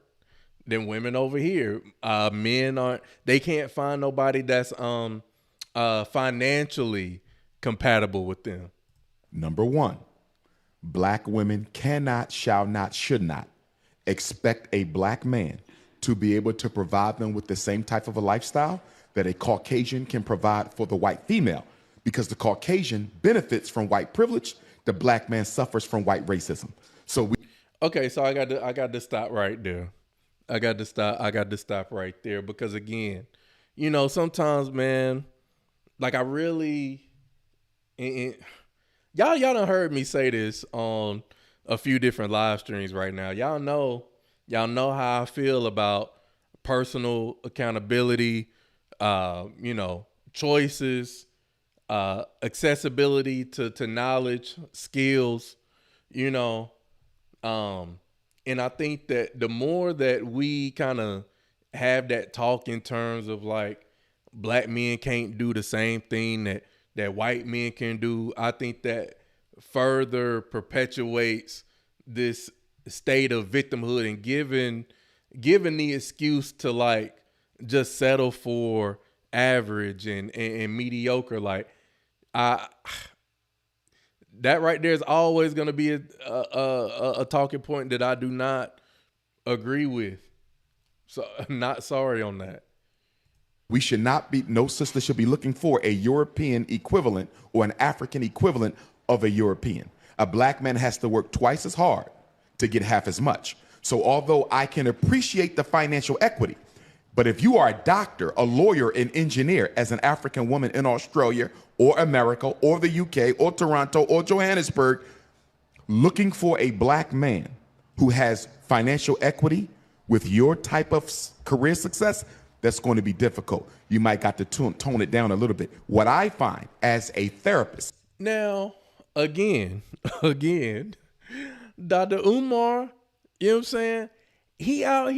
than women over here. Men they can't find nobody that's financially compatible with them. Number 1, black women cannot, shall not, should not expect a black man to be able to provide them with the same type of a lifestyle that a Caucasian can provide for the white female, because the Caucasian benefits from white privilege, the black man suffers from white racism. So I got to stop right there. I got to stop right there because again, sometimes, man, like I really, y'all done heard me say this on a few different live streams right now. Y'all know how I feel about personal accountability, choices, accessibility to knowledge, skills, and I think that the more that we kind of have that talk in terms of like black men can't do the same thing that white men can do, I think that further perpetuates this state of victimhood and giving the excuse to like just settle for average and mediocre. Like that right there is always going to be a talking point that I do not agree with. So not sorry on that. We should not be, no sister should be looking for a European equivalent or an African equivalent of a European. A black man has to work twice as hard to get half as much. So although I can appreciate the financial equity, but if you are a doctor, a lawyer, an engineer as an African woman in Australia or America or the UK or Toronto or Johannesburg, looking for a black man who has financial equity with your type of career success, that's going to be difficult. You might got to tone it down a little bit. What I find as a therapist. Now, again, Dr. Umar, you know what I'm saying? He out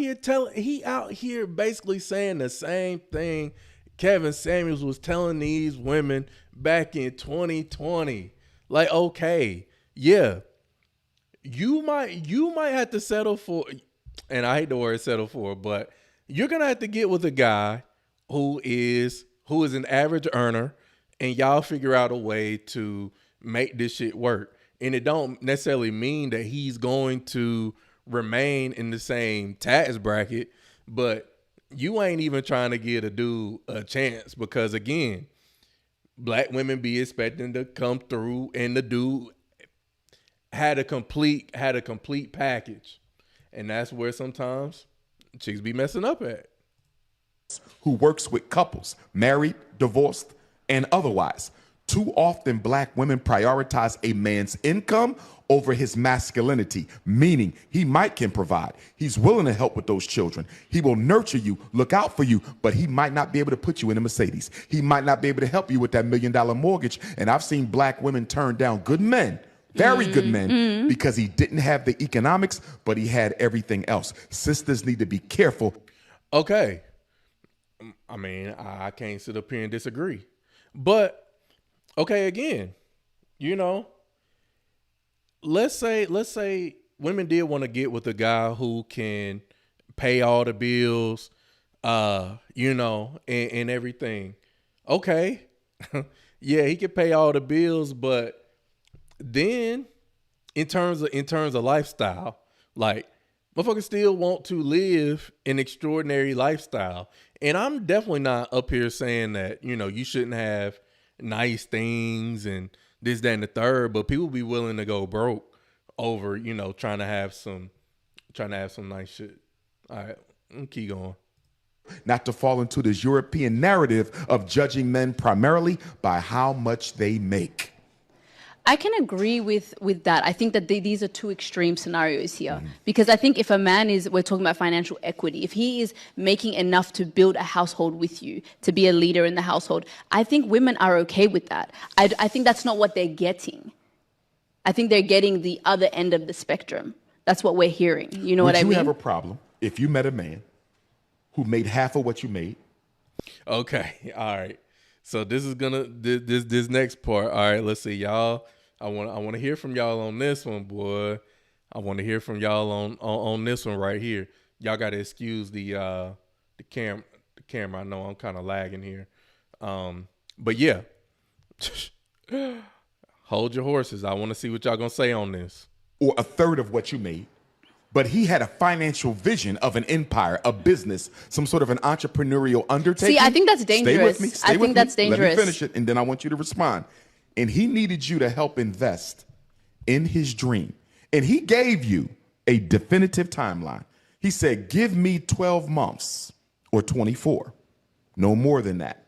here basically saying the same thing Kevin Samuels was telling these women back in 2020. Like, okay, yeah, you might have to settle for, and I hate the word settle for, but you're gonna have to get with a guy who is an average earner, and y'all figure out a way to make this shit work. And it don't necessarily mean that he's going to remain in the same tax bracket, but you ain't even trying to give a dude a chance, because again, black women be expecting to come through, and the dude had a complete package, and that's where sometimes chicks be messing up at. Who works with couples, married, divorced, and otherwise. Too often black women prioritize a man's income over his masculinity, meaning he can provide. He's willing to help with those children. He will nurture you, look out for you, but he might not be able to put you in a Mercedes. He might not be able to help you with that $1 million mortgage. And I've seen black women turn down good men, very good men, because he didn't have the economics, but he had everything else. Sisters need to be careful. Okay. I mean, I can't sit up here and disagree. But, okay, again, you know, let's say women did want to get with a guy who can pay all the bills, you know, and everything. Okay. Yeah, he can pay all the bills, but then in terms of lifestyle, like, motherfuckers still want to live an extraordinary lifestyle. And I'm definitely not up here saying that, you know, you shouldn't have nice things and this, that, and the third, but people be willing to go broke over, you know, trying to have some nice shit. All right, keep going. Not to fall into this European narrative of judging men primarily by how much they make. I can agree with that. I think that these are two extreme scenarios here. Because I think if a man we're talking about financial equity, if he is making enough to build a household with you, to be a leader in the household, I think women are okay with that. I think that's not what they're getting. I think they're getting the other end of the spectrum. That's what we're hearing. You know what I mean? Would you have a problem if you met a man who made half of what you made? Okay, all right. So this is this next part. All right, let's see, y'all. I want to hear from y'all on this one, boy. I want to hear from y'all on this one right here. Y'all got to excuse the camera. I know I'm kind of lagging here. But yeah. Hold your horses. I want to see what y'all going to say on this. Or a third of what you made. But he had a financial vision of an empire, a business, some sort of an entrepreneurial undertaking. See, I think that's dangerous. Stay with me. I think that's dangerous. Let me finish it, and then I want you to respond. And he needed you to help invest in his dream. And he gave you a definitive timeline. He said, give me 12 months or 24, no more than that.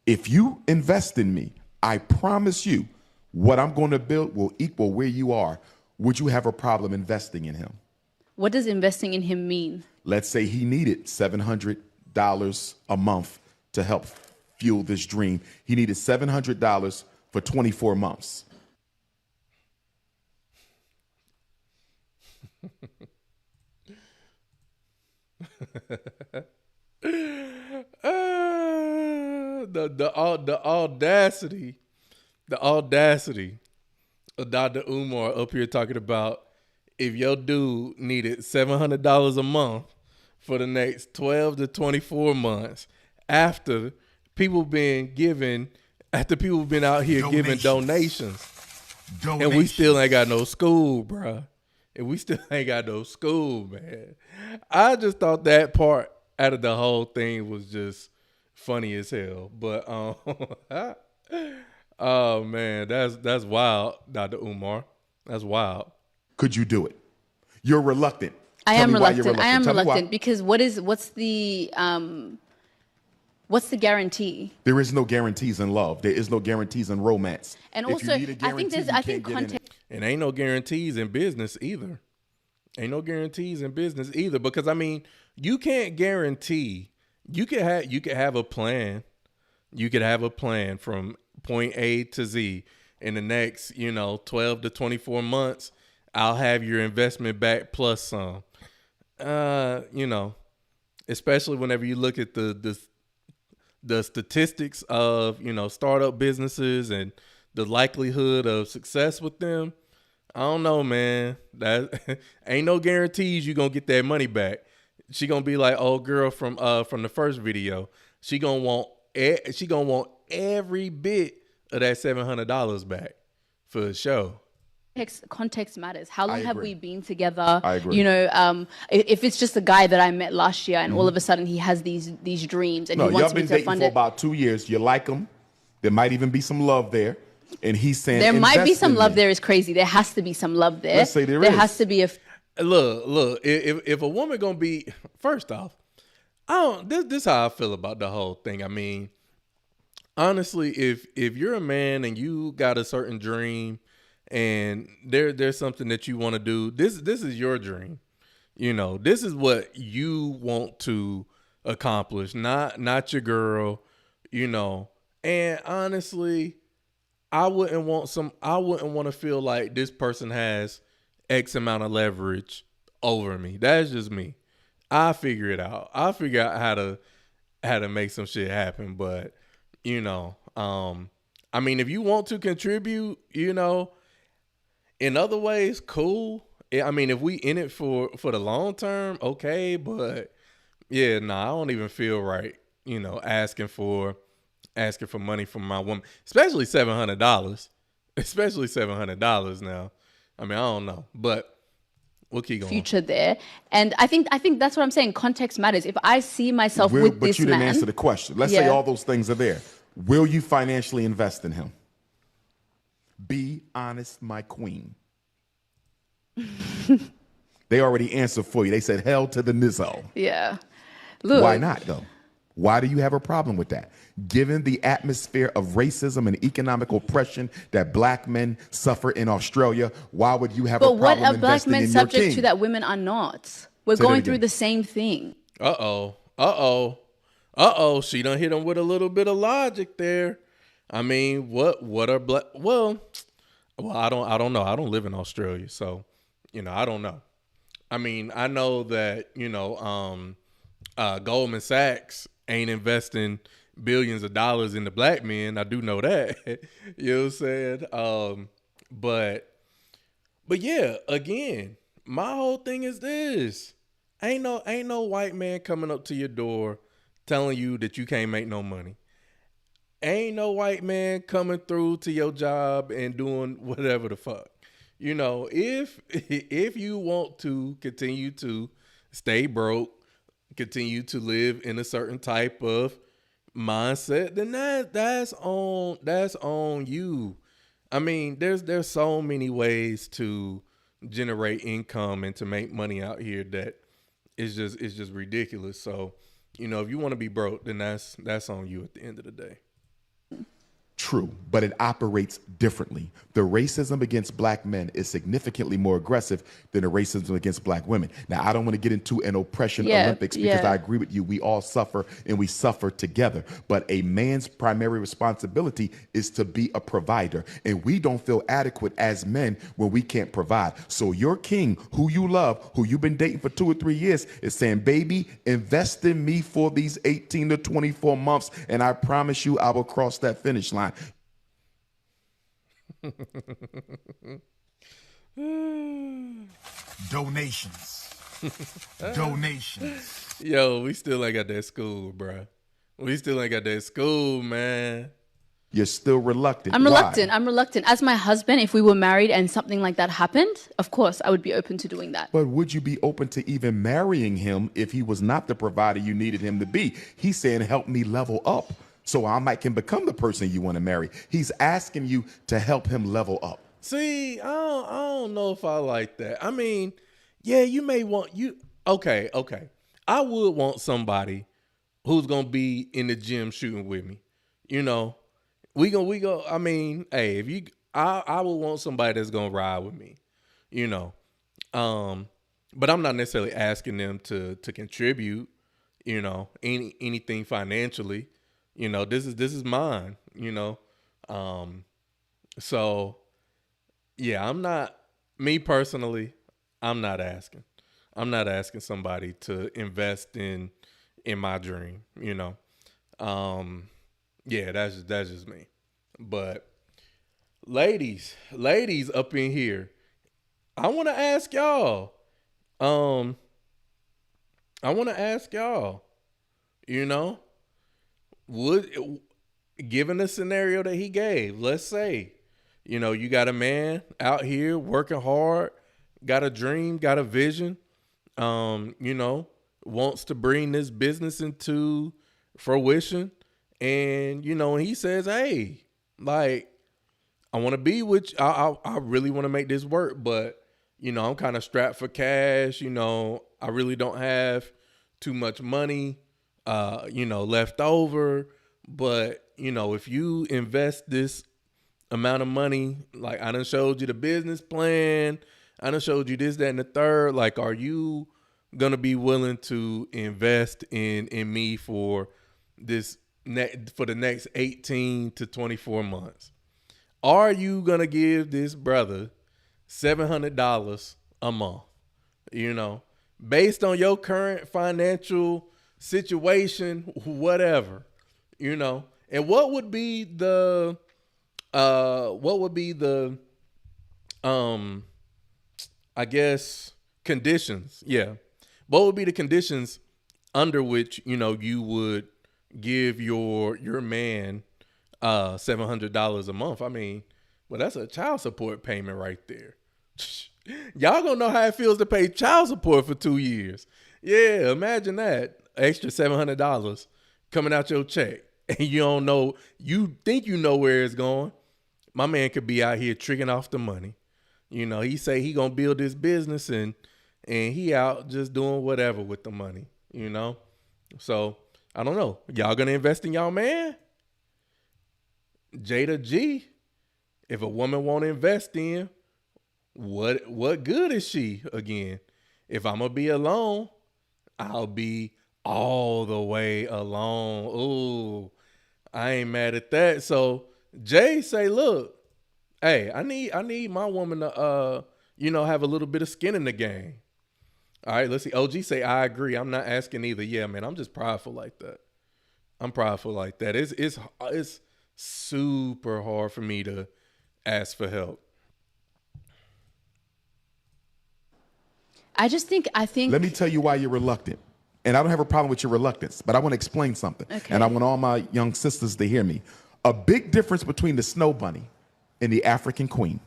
If you invest in me, I promise you what I'm going to build will equal where you are. Would you have a problem investing in him? What does investing in him mean? Let's say he needed $700 a month to help fuel this dream. He needed $700 for 24 months. The audacity of Dr. Umar up here talking about if your dude needed $700 a month for the next 12 to 24 months after people been out here giving donations. And we still ain't got no school, bruh. and we still ain't got no school, man. I just thought that part out of the whole thing was just funny as hell. But oh man, that's wild, Dr. Umar. That's wild. Could you do it? You're reluctant. I Tell am me why reluctant. you're I am Tell me why. reluctant because what's the guarantee? There is no guarantees in love. There is no guarantees in romance. And If you also, need a I think guarantee, there's you I can't think get in it. context. And ain't no guarantees in business either. Ain't no guarantees in business either, because I mean, you can't guarantee. You could have a plan. You could have a plan from point A to Z in the next, 12 to 24 months. I'll have your investment back plus some. Especially whenever you look at the statistics of, startup businesses and the likelihood of success with them. I don't know, man. That ain't no guarantees you gonna get that money back. She gonna be like old girl from the first video. She gonna want every bit of that $700 back for the show. Context matters. How long I have agree. we been together? I agree. If it's just a guy that I met last year and all of a sudden he has these dreams and No, he y'all wants me been to dating fund for it. about 2 years. You like him. There might even be some love there. And he's saying There might be invest some in love me. there is crazy. There has to be some love there. Let's say there There is. has to be a Look. If a woman gonna be, first off, this how I feel about the whole thing. I mean, honestly, if you're a man and you got a certain dream and there's something that you want to do, this is your dream. This is what you want to accomplish, not your girl. And honestly, I wouldn't want to feel like this person has X amount of leverage over me. That's just me. I figure it out. I'll figure out how to make some shit happen. But, I mean, if you want to contribute, in other ways, cool. I mean, if we in it for the long term, okay. But yeah, I don't even feel right, asking for money from my woman, especially $700. Especially $700 now. I mean, I don't know, but we'll keep going. future there. And I think that's what I'm saying. Context matters. If I see myself with But this you didn't man, answer the question. Let's say all those things are there. Will you financially invest in him? Be honest, my queen. They already answered for you. They said hell to the nizzo. Yeah. Look. Why not, though? Why do you have a problem with that? Given the atmosphere of racism and economic oppression that black men suffer in Australia, why would you have a But what problem are black investing men in your subject king? to that women are not? We're Say that going again. through the same thing. Uh-oh. She done hit him with a little bit of logic there. I mean, what are black? Well, I don't know. I don't live in Australia, so I don't know. I mean, I know that Goldman Sachs ain't investing billions of dollars into black men. I do know that. You know what I'm saying? But yeah, again, my whole thing is this. Ain't no white man coming up to your door telling you that you can't make no money. Ain't no white man coming through to your job and doing whatever the fuck. If you want to continue to stay broke, continue to live in a certain type of mindset, then that's on you. I mean, there's so many ways to generate income and to make money out here that is just ridiculous. So, if you want to be broke, then that's on you at the end of the day. True, but it operates differently. The racism against black men is significantly more aggressive than the racism against black women. Now, I don't want to get into an oppression Olympics because I agree with you. We all suffer and we suffer together. But a man's primary responsibility is to be a provider. And we don't feel adequate as men when we can't provide. So your king, who you love, who you've been dating for 2 or 3 years, is saying, baby, invest in me for these 18 to 24 months. And I promise you I will cross that finish line. Donations. Donations. Yo, we still ain't got that school, bruh. We still ain't got that school, man. You're still reluctant. I'm Why? reluctant. I'm reluctant. As my husband, if we were married and something like that happened, of course, I would be open to doing that. But would you be open to even marrying him if he was not the provider you needed him to be? He's saying, help me level up so can become the person you want to marry. He's asking you to help him level up. See, I don't know if I like that. I mean, yeah, you may want okay. I would want somebody who's gonna be in the gym shooting with me. You know, we go. I mean, hey, I would want somebody that's gonna ride with me. You know, but I'm not necessarily asking them to contribute. You know, anything financially. You know, this is mine. You know, so yeah, me personally, I'm not asking somebody to invest in my dream, you know. Yeah, that's just me. But ladies up in here, I want to ask y'all. You know, given the scenario that he gave, let's say, you know, you got a man out here working hard, got a dream, got a vision, you know, wants to bring this business into fruition. And, you know, and he says, hey, like, I want to be with you. I really want to make this work, but, you know, I'm kind of strapped for cash. You know, I really don't have too much money, you know, left over. But, you know, if you invest this amount of money, like I done showed you the business plan, I done showed you this, that, and the third, like, are you gonna be willing to invest in me for the next 18 to 24 months? Are you gonna give this brother $700 a month, you know, based on your current financial situation, whatever, you know? And what would be the I guess conditions? Yeah. What would be the conditions under which, you know, you would give your man $700 a month? I mean, well, that's a child support payment right there. Y'all gonna know how it feels to pay child support for 2 years. Yeah, imagine that. Extra $700 coming out your check. And you don't know, you think you know where it's going. My man could be out here tricking off the money. You know, he say he gonna build this business and he out just doing whatever with the money, you know? So, I don't know. Y'all gonna invest in y'all man? Jada G, if a woman won't invest in, what good is she again? If I'm gonna be alone, I'll be all the way alone. Ooh, I ain't mad at that. So Jay say, look, hey, I need my woman to you know, have a little bit of skin in the game. All right, let's see. OG say, I agree. I'm not asking either. Yeah, man, I'm just prideful like that. I'm prideful like that. It's super hard for me to ask for help. I think. Let me tell you why you're reluctant. And I don't have a problem with your reluctance, but I want to explain something. Okay. And I want all my young sisters to hear me. A big difference between the snow bunny and the African queen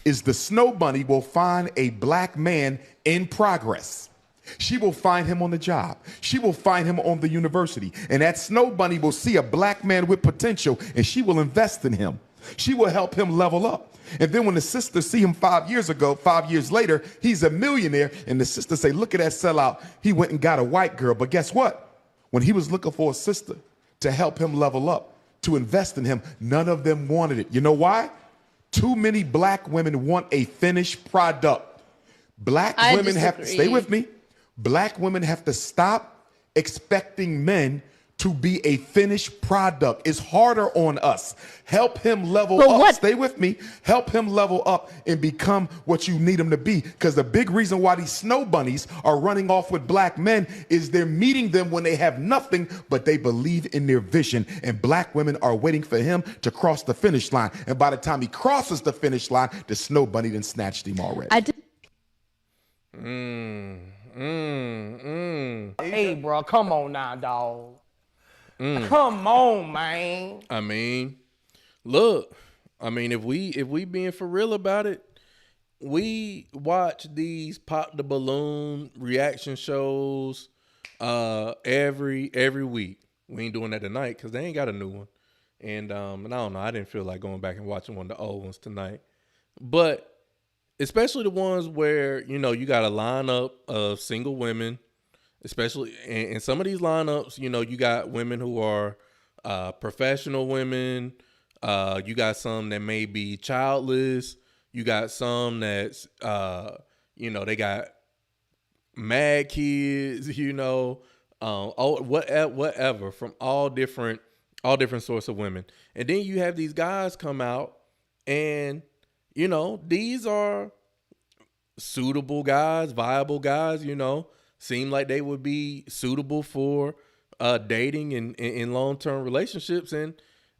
is the snow bunny will find a black man in progress. She will find him on the job. She will find him on the university. And that snow bunny will see a black man with potential and she will invest in him. She will help him level up. And then when the sisters see him 5 years ago, 5 years later, he's a millionaire. And the sisters say, look at that sellout. He went and got a white girl. But guess what? When he was looking for a sister to help him level up, to invest in him, none of them wanted it. You know why? Too many black women want a finished product. Black women have to, stay with me. Black women have to stop expecting men to be a finished product. It's harder on us. Help him level up. What? Stay with me. Help him level up and become what you need him to be. Because the big reason why these snow bunnies are running off with black men is they're meeting them when they have nothing, but they believe in their vision. And black women are waiting for him to cross the finish line. And by the time he crosses the finish line, the snow bunny done snatched him already. Hey, bro, come on now, dog. Come on, man. I mean, Look, I mean, if we being for real about it, we watch these pop the balloon reaction shows every week. We ain't doing that tonight because they ain't got a new one. And I don't know, I didn't feel like going back and watching one of the old ones tonight. But especially the ones where, you know, you got a lineup of single women, especially in some of these lineups, you know, you got women who are professional women. You got some that may be childless. You got some that's, you know, they got mad kids, you know, whatever from all different sorts of women. And then you have these guys come out and, you know, these are suitable guys, viable guys, you know, seem like they would be suitable for dating and in long-term relationships, and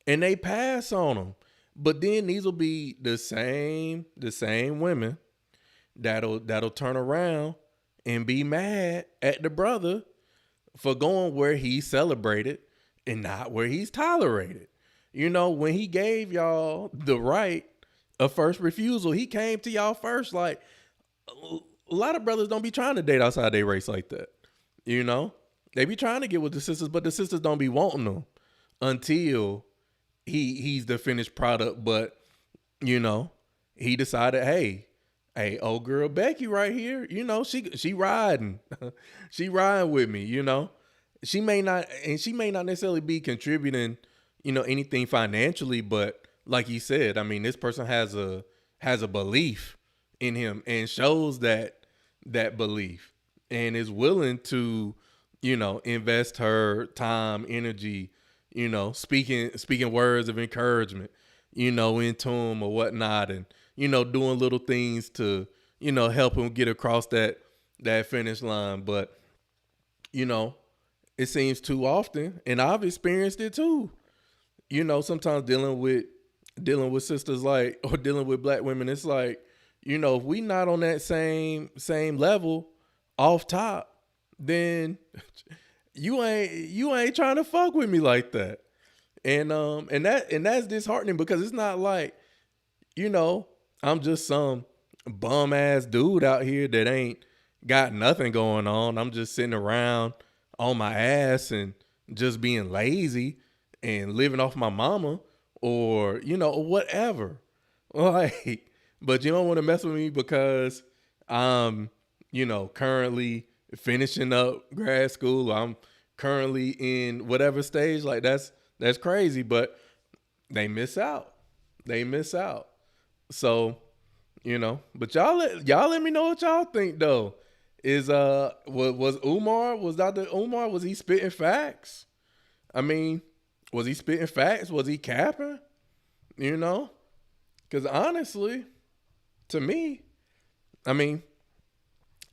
they pass on them. But then these will be the same women that'll turn around and be mad at the brother for going where he's celebrated and not where he's tolerated. You know, when he gave y'all the right of first refusal, he came to y'all first. Like, a lot of brothers don't be trying to date outside their race like that. You know, they be trying to get with the sisters, but the sisters don't be wanting them until he's the finished product. But, you know, he decided, hey, old girl Becky right here, you know, she riding. She riding with me, you know. She may not necessarily be contributing, you know, anything financially, but like he said, I mean, this person has a belief in him and shows that belief and is willing to, you know, invest her time, energy, you know, speaking words of encouragement, you know, into him or whatnot, and, you know, doing little things to, you know, help him get across that finish line. But, you know, it seems too often, and I've experienced it too, you know, sometimes dealing with sisters, like, or dealing with black women, it's like, you know, if we not on that same level off top, then you ain't trying to fuck with me like that. And that's disheartening, because it's not like, you know, I'm just some bum ass dude out here that ain't got nothing going on. I'm just sitting around on my ass and just being lazy and living off my mama, or, you know, whatever. Like, but you don't want to mess with me because I'm, you know, currently finishing up grad school. I'm currently in whatever stage. Like, that's crazy, but they miss out. So, you know, but y'all let me know what y'all think though. Was Dr. Umar, was he spitting facts? I mean, was he spitting facts? Was he capping? You know? Because honestly, to me, I mean,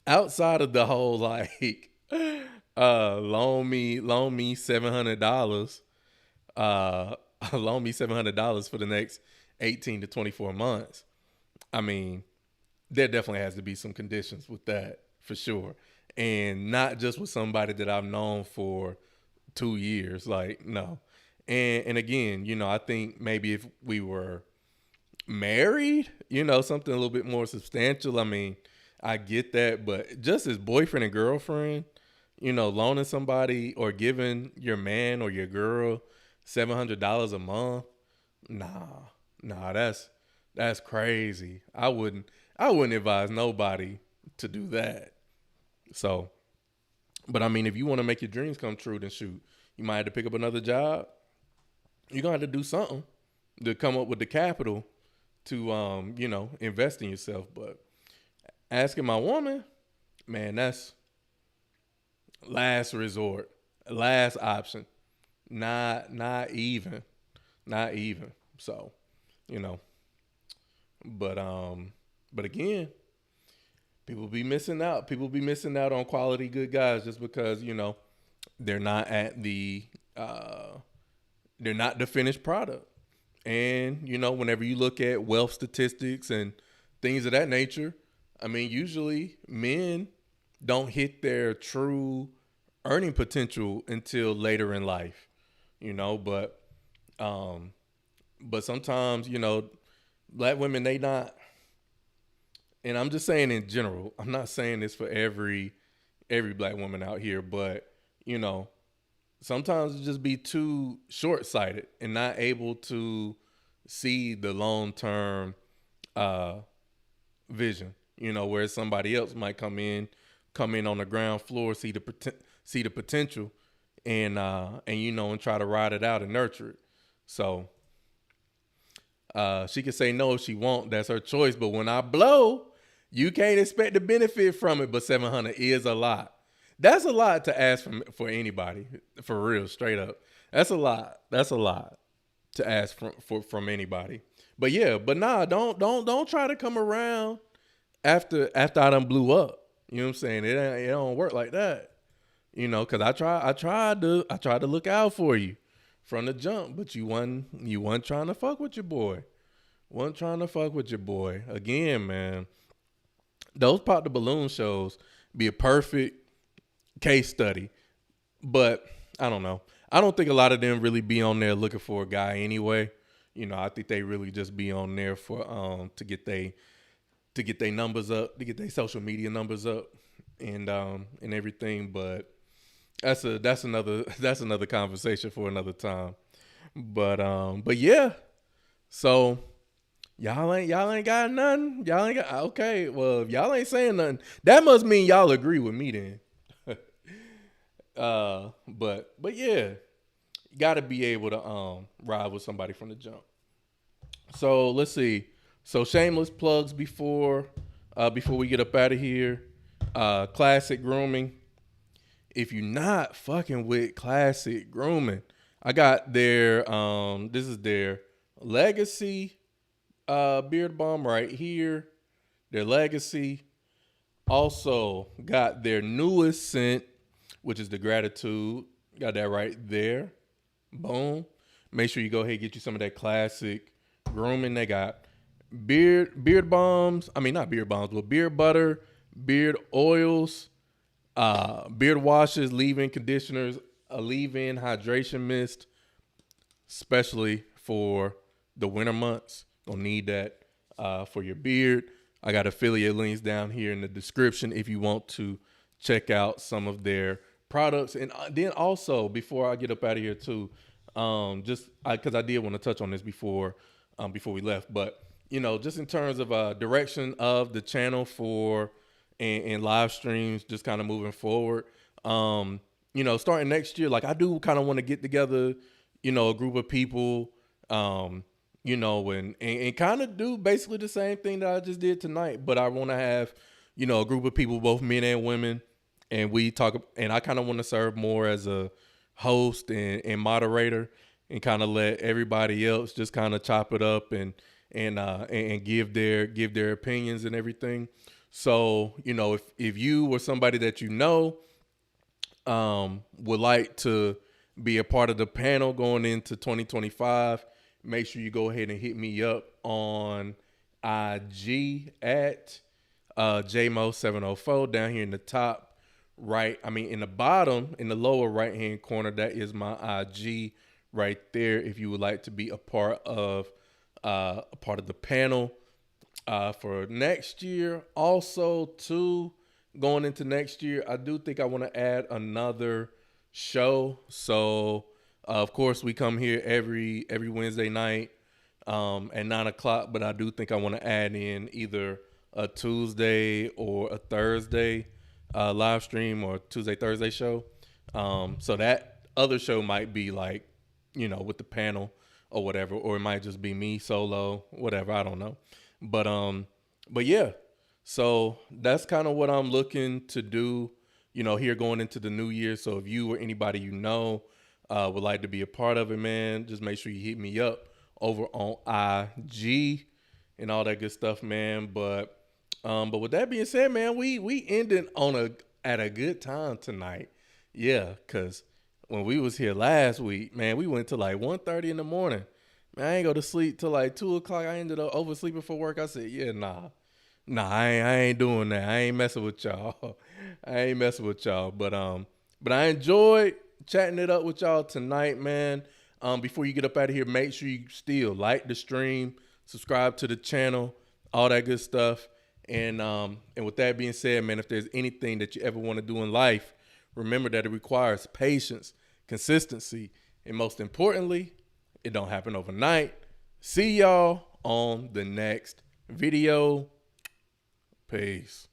outside of the whole like loan me $700, loan me $700 for the next 18 to 24 months. I mean, there definitely has to be some conditions with that for sure. And not just with somebody that I've known for 2 years. Like, no. And again, you know, I think maybe if we were married, you know, something a little bit more substantial, I mean, I get that. But just as boyfriend and girlfriend, you know, loaning somebody or giving your man or your girl $700 a month, nah, that's crazy. I wouldn't advise nobody to do that. So, but I mean, if you want to make your dreams come true, then shoot, you might have to pick up another job. You're gonna have to do something to come up with the capital to, you know, invest in yourself. But asking my woman, man, that's last resort, last option. Not even. So, you know, but again, people be missing out. People be missing out on quality good guys just because, you know, they're not at the, they're not the finished product. And, you know, whenever you look at wealth statistics and things of that nature, I mean, usually men don't hit their true earning potential until later in life, you know, but But sometimes, black women, they not, and I'm just saying in general, I'm not saying this for every black woman out here, but sometimes it just be too short-sighted and not able to see the long-term vision, where somebody else might come in on the ground floor, see the potential and try to ride it out and nurture it. So she can say no if she won't, that's her choice. But when I blow, you can't expect to benefit from it, but 700 is a lot. That's a lot to ask for anybody, for real, straight up. That's a lot. That's a lot to ask from anybody. But yeah, don't try to come around after I done blew up. You know what I'm saying? It don't work like that. Cause I tried to look out for you from the jump, but you wasn't trying to fuck with your boy. Wasn't trying to fuck with your boy. Again, man, those Pop the Balloon shows be a perfect case study. But I don't know. I don't think a lot of them really be on there looking for a guy anyway. I think they really just be on there for to get their numbers up, to get their social media numbers up and everything. But that's another conversation for another time. But yeah. So y'all ain't got nothing. Y'all ain't got, okay. Well, if y'all ain't saying nothing, that must mean y'all agree with me then. But yeah, you got to be able to ride with somebody from the jump. So let's see. So shameless plugs before we get up out of here. Classic Grooming. If you're not fucking with Classic Grooming, I got their this is their Legacy beard balm right here. Their Legacy. Also got their newest scent, which is the Gratitude. Got that right there. Boom. Make sure you go ahead and get you some of that Classic Grooming. They got beard balms. I mean, not beard balms, but beard butter, beard oils, beard washes, leave-in conditioners, a leave-in hydration mist, especially for the winter months. Gonna need that for your beard. I got affiliate links down here in the description if you want to check out some of their products. And then also, before I get up out of here too, because I did want to touch on this before we left, but just in terms of direction of the channel for and live streams, just kind of moving forward. Starting next year, like I do kind of want to get together, a group of people, and kind of do basically the same thing that I just did tonight. But I want to have, a group of people, both men and women, and we talk. And I kind of want to serve more as a host and moderator, and kind of let everybody else just kind of chop it up and give their opinions and everything. So, if you or somebody that would like to be a part of the panel going into 2025, make sure you go ahead and hit me up on IG at JMO704 down here in the top right. I mean, in the bottom, in the lower right hand corner, that is my IG right there. If you would like to be a part of the panel for next year. Also, too, going into next year, I do think I want to add another show. So, of course, we come here every Wednesday night at 9:00. But I do think I want to add in either a Tuesday or a Thursday live stream, or Tuesday, Thursday show. So that other show might be like, with the panel or whatever, or it might just be me solo, whatever. I don't know. But yeah, so that's kind of what I'm looking to do, here going into the new year. So if you or anybody would like to be a part of it, man, just make sure you hit me up over on IG and all that good stuff, man. But with that being said, man, we ended at a good time tonight. Yeah, because when we was here last week, man, we went to like 1:30 in the morning. Man, I ain't go to sleep till like 2:00. I ended up oversleeping for work. I said, yeah, nah, I ain't doing that. I ain't messing with y'all. But I enjoyed chatting it up with y'all tonight, man. Before you get up out of here, make sure you still like the stream, subscribe to the channel, all that good stuff. And with that being said, man, if there's anything that you ever want to do in life, remember that it requires patience, consistency, and most importantly, it don't happen overnight. See y'all on the next video. Peace.